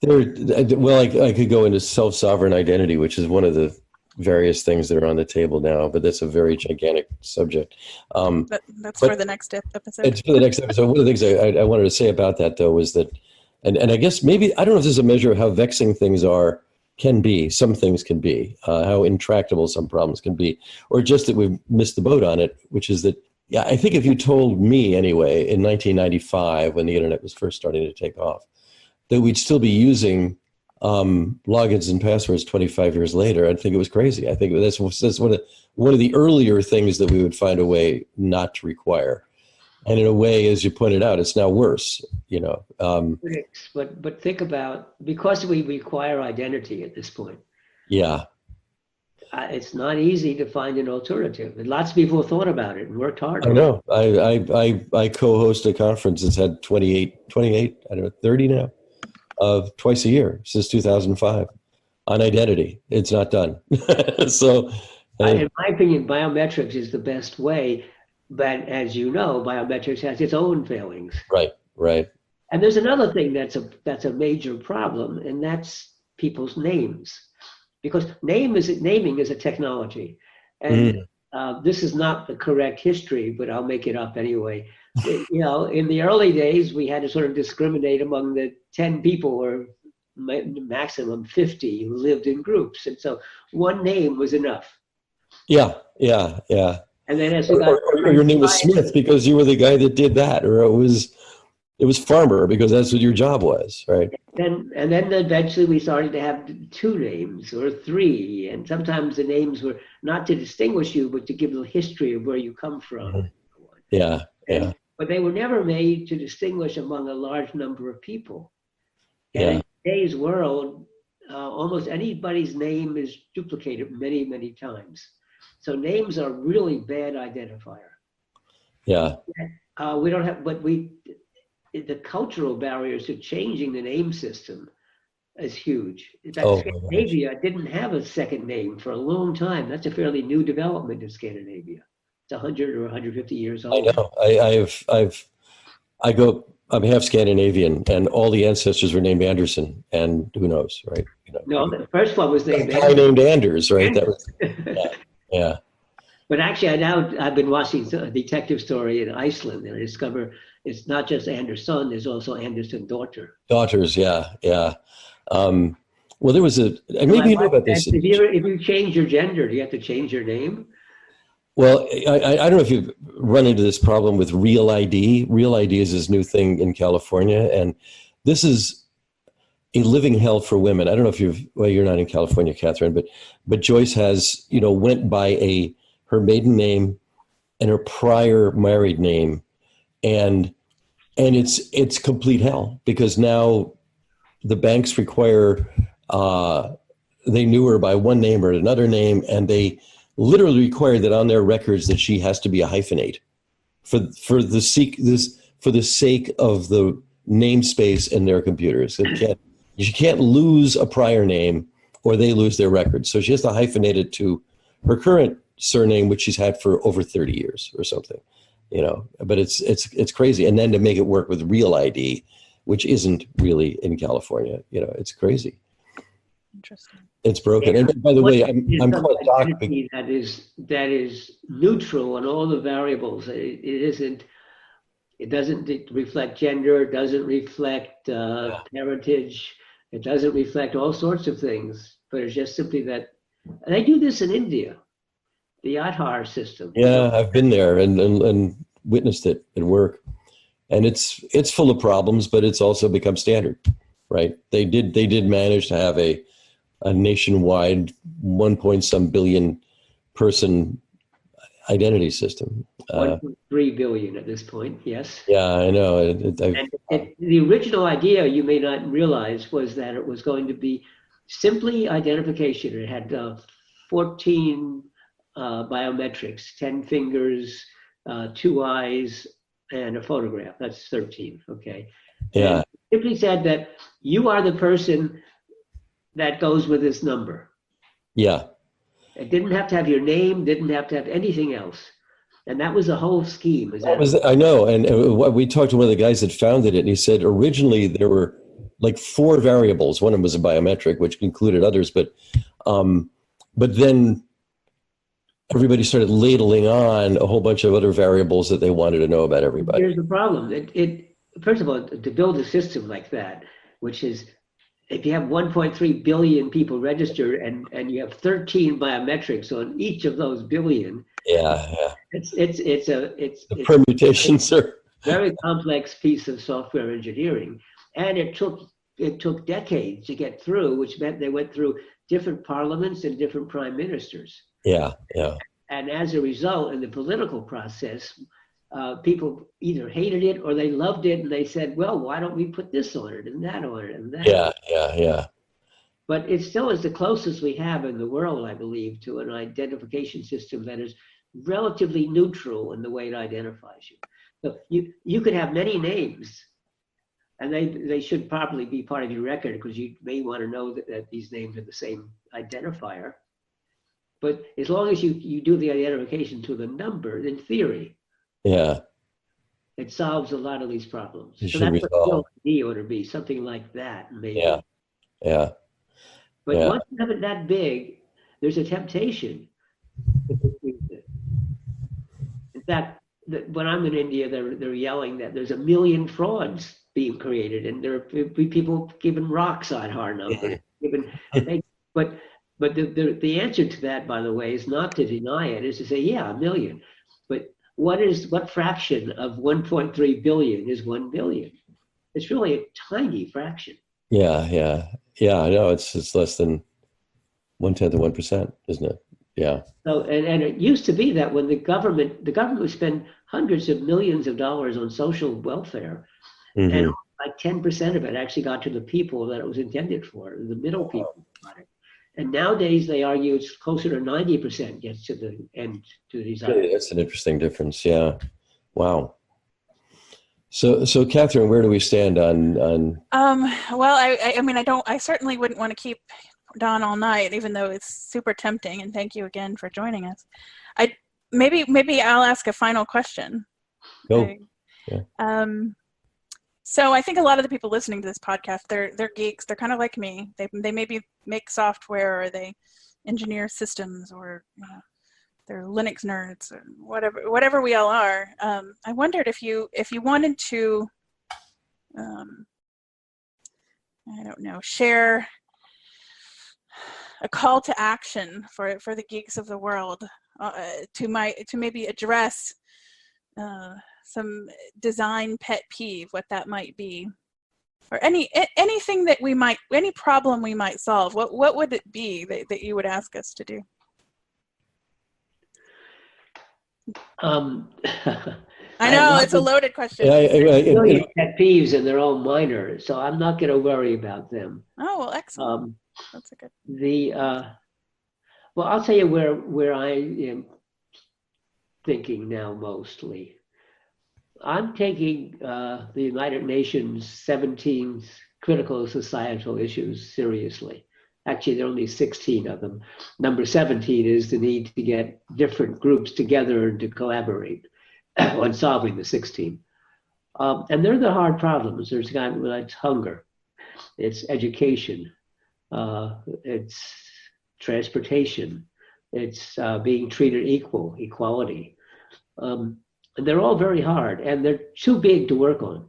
Well, I could go into self-sovereign identity, which is one of the various things that are on the table now, but that's a very gigantic subject. That's for the next episode. It's for the next episode. One of the things I wanted to say about that, though, was that, and I guess maybe, I don't know if this is a measure of how vexing things can be. Some things can be, how intractable some problems can be, or just that we've missed the boat on it, which is that, I think if you told me anyway, in 1995, when the internet was first starting to take off, that we'd still be using logins and passwords 25 years later, I'd think it was crazy. I think that's one of the earlier things that we would find a way not to require. And in a way, as you pointed out, it's now worse, But think about, because we require identity at this point. Yeah. It's not easy to find an alternative. And lots of people have thought about it and worked hard. I know. I co-host a conference that's had 28, I don't know, 30 now, twice a year since 2005 on identity. It's not done. So, in my opinion, biometrics is the best way. But as you know, biometrics has its own failings. Right. And there's another thing that's a major problem, and that's people's names. Because naming is a technology. And this is not the correct history, but I'll make it up anyway. In the early days, we had to sort of discriminate among the 10 people or maximum 50 who lived in groups. And so one name was enough. Yeah. And then as or your name was Smith because you were the guy that did that, or it was Farmer because that's what your job was, right? And then eventually we started to have 2 names or 3, and sometimes the names were not to distinguish you, but to give the history of where you come from. Yeah. But they were never made to distinguish among a large number of people. And in today's world, almost anybody's name is duplicated many, many times. So names are really bad identifier. Yeah. We don't have, but the cultural barriers to changing the name system is huge. In fact, Scandinavia didn't have a second name for a long time. That's a fairly new development in Scandinavia. It's 100 or 150 years I old. know. I'm half Scandinavian, and all the ancestors were named Anderson, and who knows, right? No, the first one was A named guy named Anders, right? That was, Anders. yeah. But actually, I've been watching a detective story in Iceland, and I discover it's not just Anderson, there's also Anderson daughter. Daughters, yeah. Um, well, there was and maybe you know about this. If you change your gender, do you have to change your name? Well, I don't know if you've run into this problem with Real ID. Real ID is this new thing in California, and this is a living hell for women. I don't know if you're not in California, Katherine, but Joyce has, went by her maiden name and her prior married name, and it's complete hell because now the banks require they knew her by one name or another name, and they literally require that on their records that she has to be a hyphenate for the sake of the namespace in their computers. You can't lose a prior name or they lose their records. So she has to hyphenate it to her current surname, which she's had for over 30 years or something, but it's crazy. And then to make it work with Real ID, which isn't really in California, it's crazy. Interesting. It's broken. Yeah. And by the way, I'm called Doc. That is neutral on all the variables. It doesn't reflect gender, it doesn't reflect heritage, it doesn't reflect all sorts of things, but it's just simply that, and they do this in India, the Aadhaar system. Yeah, I've been there and witnessed it at work. And it's full of problems, but it's also become standard, right? They did manage to have a nationwide 1 billion person identity system. 1.3 billion at this point, yes. Yeah, I know. The original idea, you may not realize, was that it was going to be simply identification. It had 14 biometrics, 10 fingers, 2 eyes, and a photograph. That's 13, okay? Yeah. And it simply said that you are the person that goes with this number. Yeah. It didn't have to have your name, didn't have to have anything else. And that was the whole scheme. I know. And we talked to one of the guys that founded it, and he said originally there were like 4 variables. One of them was a biometric, which included others, but then everybody started ladling on a whole bunch of other variables that they wanted to know about everybody. Here's the problem. First of all, to build a system like that, which is, if you have 1.3 billion people registered and you have 13 biometrics on each of those billion, it's permutations are very complex piece of software engineering, and it took decades to get through, which meant they went through different parliaments and different prime ministers. Yeah. And as a result, in the political process, people either hated it or they loved it, and they said, well, why don't we put this on it and that on it and that? Yeah. But it still is the closest we have in the world, I believe, to an identification system that is relatively neutral in the way it identifies you. So you could have many names, and they should probably be part of your record, because you may want to know that these names are the same identifier. But as long as you do the identification to the number, in theory, it solves a lot of these problems. So that's what Real ID ought to be, something like that, maybe. Yeah. But once you have it that big, there's a temptation to confuse it. In fact, when I'm in India, they're yelling that there's 1 million frauds being created, and there are people giving rocks on Aadhaar numbers. But the answer to that, by the way, is not to deny it, is to say, 1 million. But what fraction of 1.3 billion is 1 billion? It's really a tiny fraction. Yeah. I know it's less than 1/10 of 1%, isn't it? Yeah. So and it used to be that when the government would spend hundreds of millions of dollars on social welfare, and like 10% of it actually got to the people that it was intended for, the middle people got it. And nowadays they argue it's closer to 90% gets to the end, to these items. That's an interesting difference. Yeah. Wow. So Katherine, where do we stand on? Well, I certainly wouldn't want to keep Don all night, even though it's super tempting. And thank you again for joining us. maybe I'll ask a final question. Go. Okay. Yeah. So I think a lot of the people listening to this podcast, they're geeks. They're kind of like me. They maybe make software, or they engineer systems, or they're Linux nerds, or whatever we all are. I wondered if you wanted to, I don't know, share a call to action for the geeks of the world, to maybe address some design pet peeve, what that might be, or anything that any problem we might solve. What would it be that you would ask us to do? I know it's a loaded question. Pet peeves, and they're all minor, so I'm not going to worry about them. Oh, well, excellent. That's a good. Well, I'll tell you where I am thinking now mostly. I'm taking the United Nations 17 critical societal issues seriously. Actually, there are only 16 of them. Number 17 is the need to get different groups together and to collaborate on solving the 16. And they're the hard problems. There's it's hunger, it's education, it's transportation, it's being treated equality. And they're all very hard, and they're too big to work on.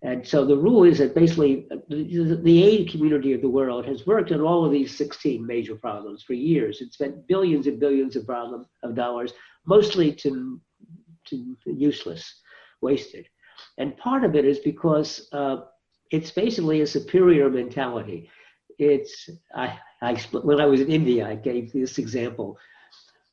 And so the rule is that basically the aid community of the world has worked on all of these 16 major problems for years. It's spent billions and billions of dollars, mostly to useless, wasted. And part of it is because it's basically a superior mentality. When I was in India, I gave this example.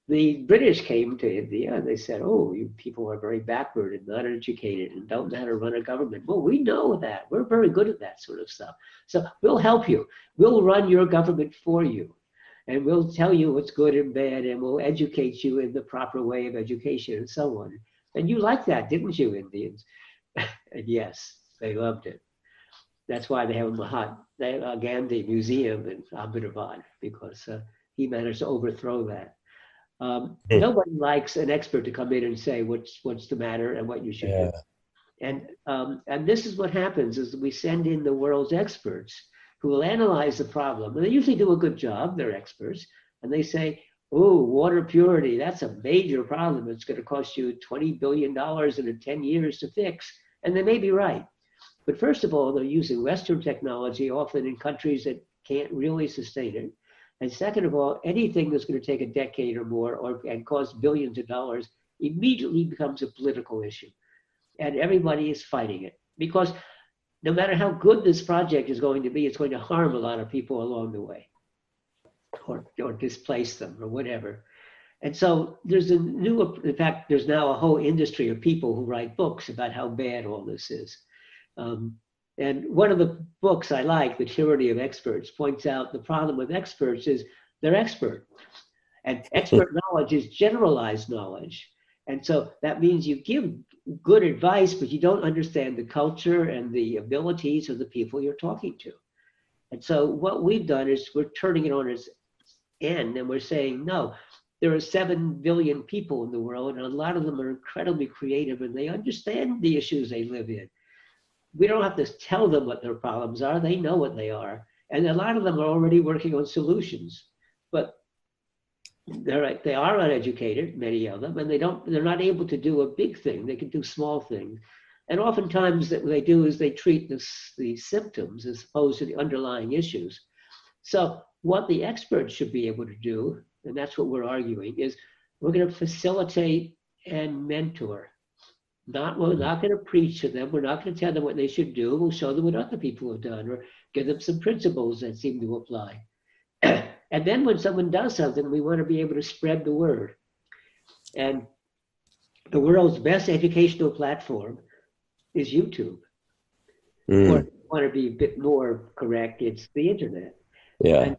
The British came to India and they said, oh, you people are very backward and not educated and don't know how to run a government. Well, we know that. We're very good at that sort of stuff. So we'll help you. We'll run your government for you. And we'll tell you what's good and bad, and we'll educate you in the proper way of education and so on. And you liked that, didn't you, Indians? And yes, they loved it. That's why they have a Gandhi Museum in Ahmedabad, because he managed to overthrow that. Nobody likes an expert to come in and say what's the matter and what you should do. And this is what happens is we send in the world's experts who will analyze the problem. And they usually do a good job, they're experts. And they say, oh, water purity, that's a major problem. It's going to cost you $20 billion in 10 years to fix. And they may be right. But first of all, they're using Western technology, often in countries that can't really sustain it. And second of all, anything that's going to take a decade or more and cost billions of dollars immediately becomes a political issue. And everybody is fighting it. Because no matter how good this project is going to be, it's going to harm a lot of people along the way. Or displace them or whatever. And so there's in fact, there's now a whole industry of people who write books about how bad all this is. And one of the books I like, The Tyranny of Experts, points out the problem with experts is they're expert. And expert knowledge is generalized knowledge. And so that means you give good advice, but you don't understand the culture and the abilities of the people you're talking to. And so what we've done is we're turning it on its end, and we're saying, no, there are 7 billion people in the world, and a lot of them are incredibly creative, and they understand the issues they live in. We don't have to tell them what their problems are. They know what they are. And a lot of them are already working on solutions. But they are uneducated, many of them, and they're not able to do a big thing. They can do small things. And oftentimes what they do is they treat the symptoms as opposed to the underlying issues. So what the experts should be able to do, and that's what we're arguing, is we're going to facilitate and mentor. We're not going to preach to them. We're not going to tell them what they should do. We'll show them what other people have done or give them some principles that seem to apply. And then when someone does something, we want to be able to spread the word. And the world's best educational platform is YouTube. Or if you want to be a bit more correct, it's the internet. Yeah.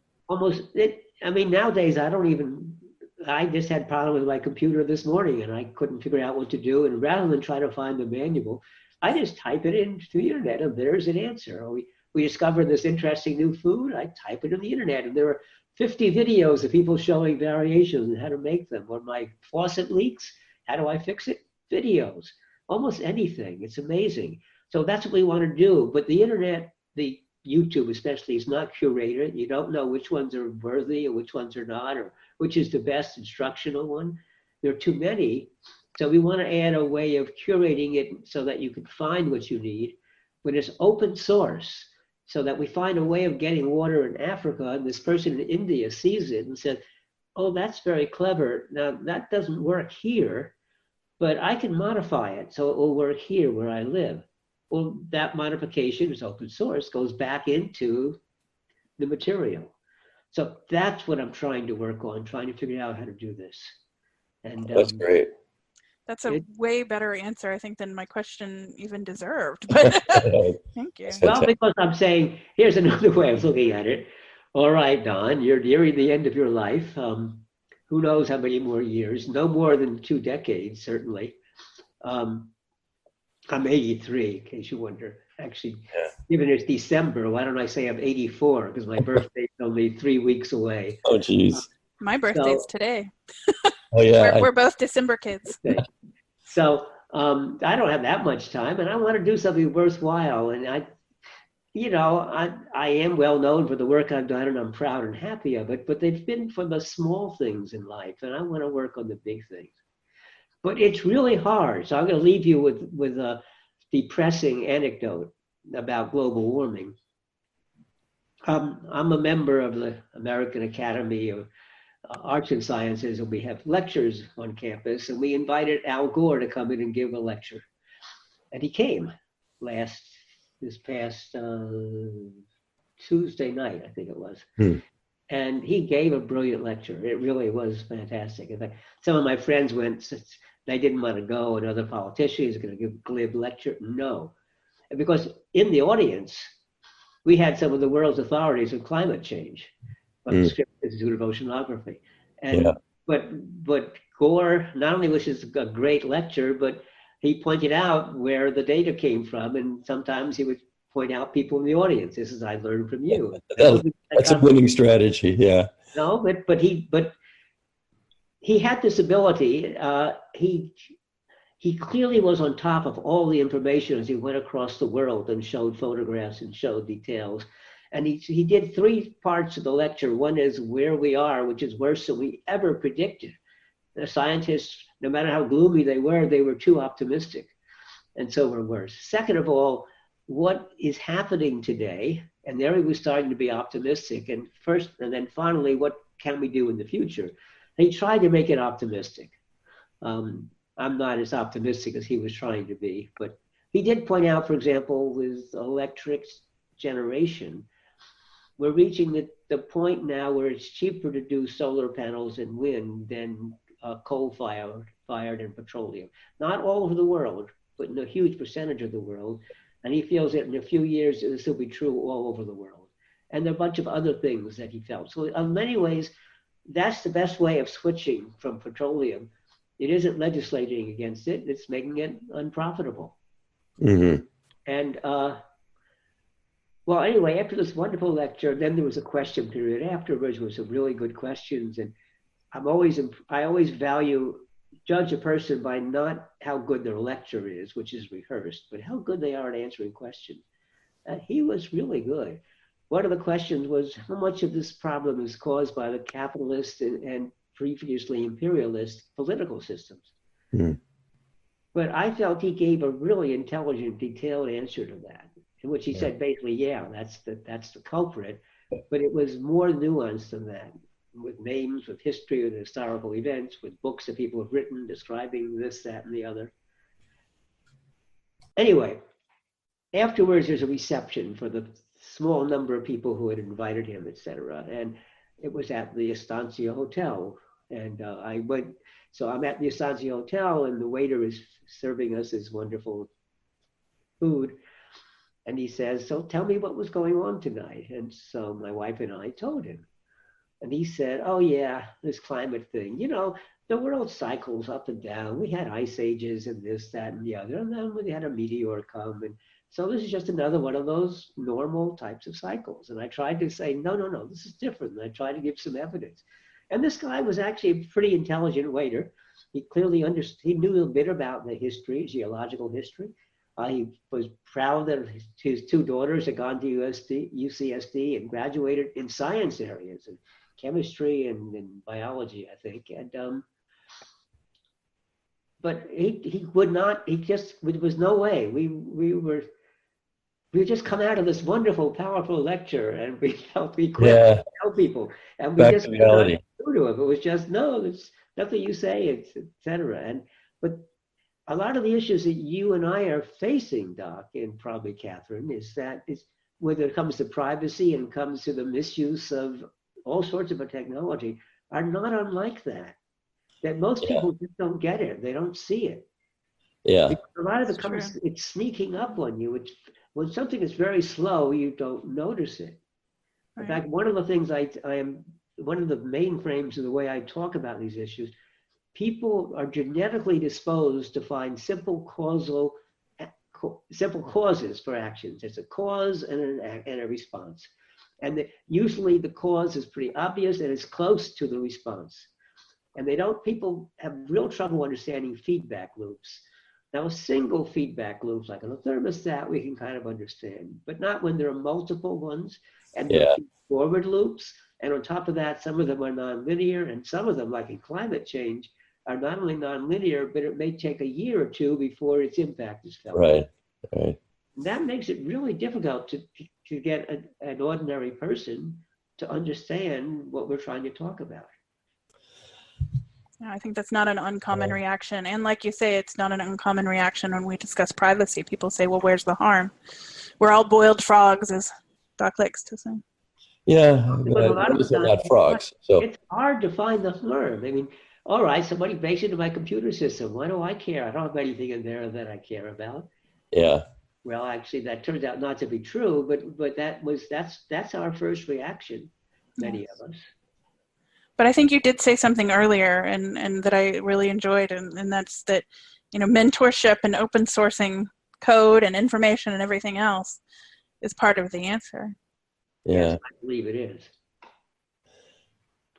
And nowadays I just had a problem with my computer this morning and I couldn't figure out what to do. And rather than try to find the manual, I just type it into the internet and there's an answer. Or we discover this interesting new food, I type it in the internet, and there are 50 videos of people showing variations and how to make them. Or my faucet leaks, how do I fix it? Videos, almost anything. It's amazing. So that's what we want to do. But the internet, the YouTube especially, is not curated. You don't know which ones are worthy or which ones are not, or which is the best instructional one. There are too many. So we want to add a way of curating it so that you can find what you need, but it's open source, so that we find a way of getting water in Africa, and this person in India sees it and said, oh, that's very clever. Now that doesn't work here, but I can modify it so it will work here where I live. Well, that modification is open source, goes back into the material. So that's what I'm trying to work on, trying to figure out how to do this. And That's great. That's a way better answer, I think, than my question even deserved. But thank you. Well, because I'm saying, here's another way of looking at it. All right, Don, you're nearing the end of your life. Who knows how many more years? No more than 2 decades, certainly. I'm 83, in case you wonder. Actually, given it's December, why don't I say I'm 84? Because my birthday's only 3 weeks away. Oh, geez. My birthday's today. Oh, yeah. We're both December kids. Okay. So I don't have that much time, and I want to do something worthwhile. And I am well known for the work I've done, and I'm proud and happy of it. But they've been for the small things in life, and I want to work on the big things. But it's really hard. So I'm going to leave you with a depressing anecdote about global warming. I'm a member of the American Academy of Arts and Sciences, and we have lectures on campus, and we invited Al Gore to come in and give a lecture. And he came this past Tuesday night, I think it was. And he gave a brilliant lecture. It really was fantastic. In fact, some of my friends went, they didn't want to go, and other politicians are going to give a glib lecture. No, because in the audience, we had some of the world's authorities on climate change from the Scripps Institute of Oceanography. And but Gore, not only was this a great lecture, but he pointed out where the data came from, and sometimes he would point out people in the audience. This is I learned from you. That's a winning strategy. Yeah. No, but he had this ability. He clearly was on top of all the information as he went across the world and showed photographs and showed details. And he did 3 parts of the lecture. One is where we are, which is worse than we ever predicted. The scientists, no matter how gloomy they were too optimistic. And so we're worse. Second of all, what is happening today? And there he was starting to be optimistic. And then finally, what can we do in the future? He tried to make it optimistic. I'm not as optimistic as he was trying to be, but he did point out, for example, with electric generation, we're reaching the point now where it's cheaper to do solar panels and wind than coal-fired and petroleum. Not all over the world, but in a huge percentage of the world. And he feels that in a few years, this will be true all over the world. And there are a bunch of other things that he felt. So in many ways, that's the best way of switching from petroleum. It isn't legislating against it, it's making it unprofitable. And well, anyway, after this wonderful lecture, then there was a question period afterwards with some really good questions. And I always judge a person by not how good their lecture is, which is rehearsed, but how good they are at answering questions. He was really good. One of the questions was, how much of this problem is caused by the capitalist and previously imperialist political systems? But I felt he gave a really intelligent, detailed answer to that, in which he said basically, yeah, that's the culprit, but it was more nuanced than that, with names, with history, with historical events, with books that people have written describing this, that, and the other. Anyway, afterwards there's a reception for the small number of people who had invited him, etc. And it was at the Estancia Hotel. And I went, so I'm at the Estancia Hotel, and the waiter is serving us this wonderful food. And he says, so tell me what was going on tonight. And so my wife and I told him. And he said, oh yeah, this climate thing. You know, the world cycles up and down. We had ice ages and this, that, and the other. And then we had a meteor come. And So this is just another one of those normal types of cycles. And I tried to say, no, this is different. And I tried to give some evidence. And this guy was actually a pretty intelligent waiter. He clearly understood, he knew a bit about the history, geological history. He was proud that his two daughters had gone to UCSD and graduated in science areas, and chemistry and biology, I think. And but he would not. There was no way. We just come out of this wonderful, powerful lecture, and we felt we couldn't tell people, and we Back just to reality. true to it. It was just no. There's nothing you say, etc. But a lot of the issues that you and I are facing, Doc, and probably Katherine, is whether it comes to privacy and comes to the misuse of all sorts of technology, are not unlike that. That most people just don't get it. They don't see it. Yeah. Because a lot of it comes, it's sneaking up on you. When something is very slow, you don't notice it. Right. In fact, one of the things one of the main frames of the way I talk about these issues, people are genetically disposed to find simple causes for actions. It's a cause and a response. And usually the cause is pretty obvious and it's close to the response. And people have real trouble understanding feedback loops. Now, a single feedback loop, like on a thermostat, we can kind of understand, but not when there are multiple ones and forward loops. And on top of that, some of them are nonlinear, and some of them, like in climate change, are not only nonlinear, but it may take a year or two before its impact is felt. Right. And that makes it really difficult to get an ordinary person to understand what we're trying to talk about. Yeah, I think that's not an uncommon reaction. And like you say, it's not an uncommon reaction when we discuss privacy. People say, well, where's the harm? We're all boiled frogs, as Doc likes to say. Yeah, but a lot of them are not frogs. So it's hard to find the harm. I mean, all right, somebody breaks into my computer system. Why do I care? I don't have anything in there that I care about. Yeah. Well, actually, that turns out not to be true, but that's our first reaction, many of us. But I think you did say something earlier and that I really enjoyed, and that's that, mentorship and open sourcing code and information and everything else is part of the answer. Yeah. Yes, I believe it is.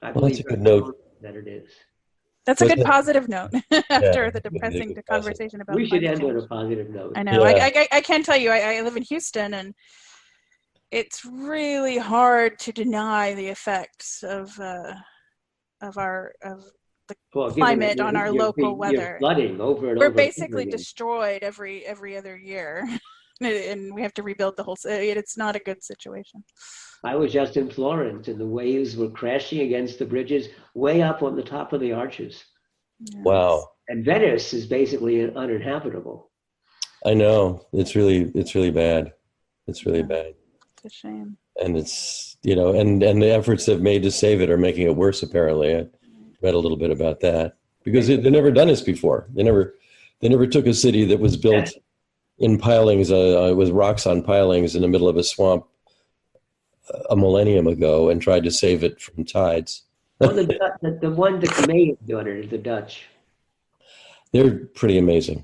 Well, that's a good note. That it is. That's a good positive note after the depressing conversation about we should climate end change. on a positive note. I know. I can tell you, I live in Houston, and it's really hard to deny the effects of the climate on our local weather. Flooding over and We're over basically again. Destroyed every other year, and we have to rebuild the whole city. It's not a good situation. I was just in Florence, and the waves were crashing against the bridges way up on the top of the arches. Yes. Wow. And Venice is basically uninhabitable. I know. It's really bad. It's really bad. It's a shame. And it's, and the efforts they've made to save it are making it worse, apparently. I read a little bit about that because they've never done this before. They never took a city that was built in pilings, with rocks on pilings in the middle of a swamp a millennium ago and tried to save it from tides. Well, the one that may have done it is the Dutch. They're pretty amazing.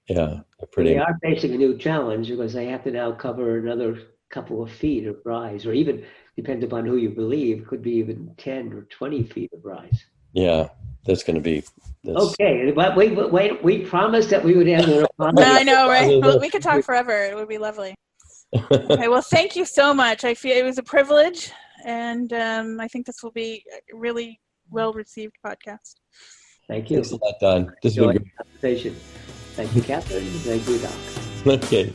Yeah, They are facing a new challenge because they have to now cover another couple of feet of rise, or even, depends upon who you believe, could be even 10 or 20 feet of rise. Yeah, that's going to be. Okay, but we promised that we would end with a positive. I know, right? Well, we could talk forever. It would be lovely. Okay, well, thank you so much. I feel it was a privilege, and I think this will be a really well-received podcast. Thank you. Thanks a lot, Don. This has been a good conversation. Thank you, Katherine. Thank you, Doc. Okay.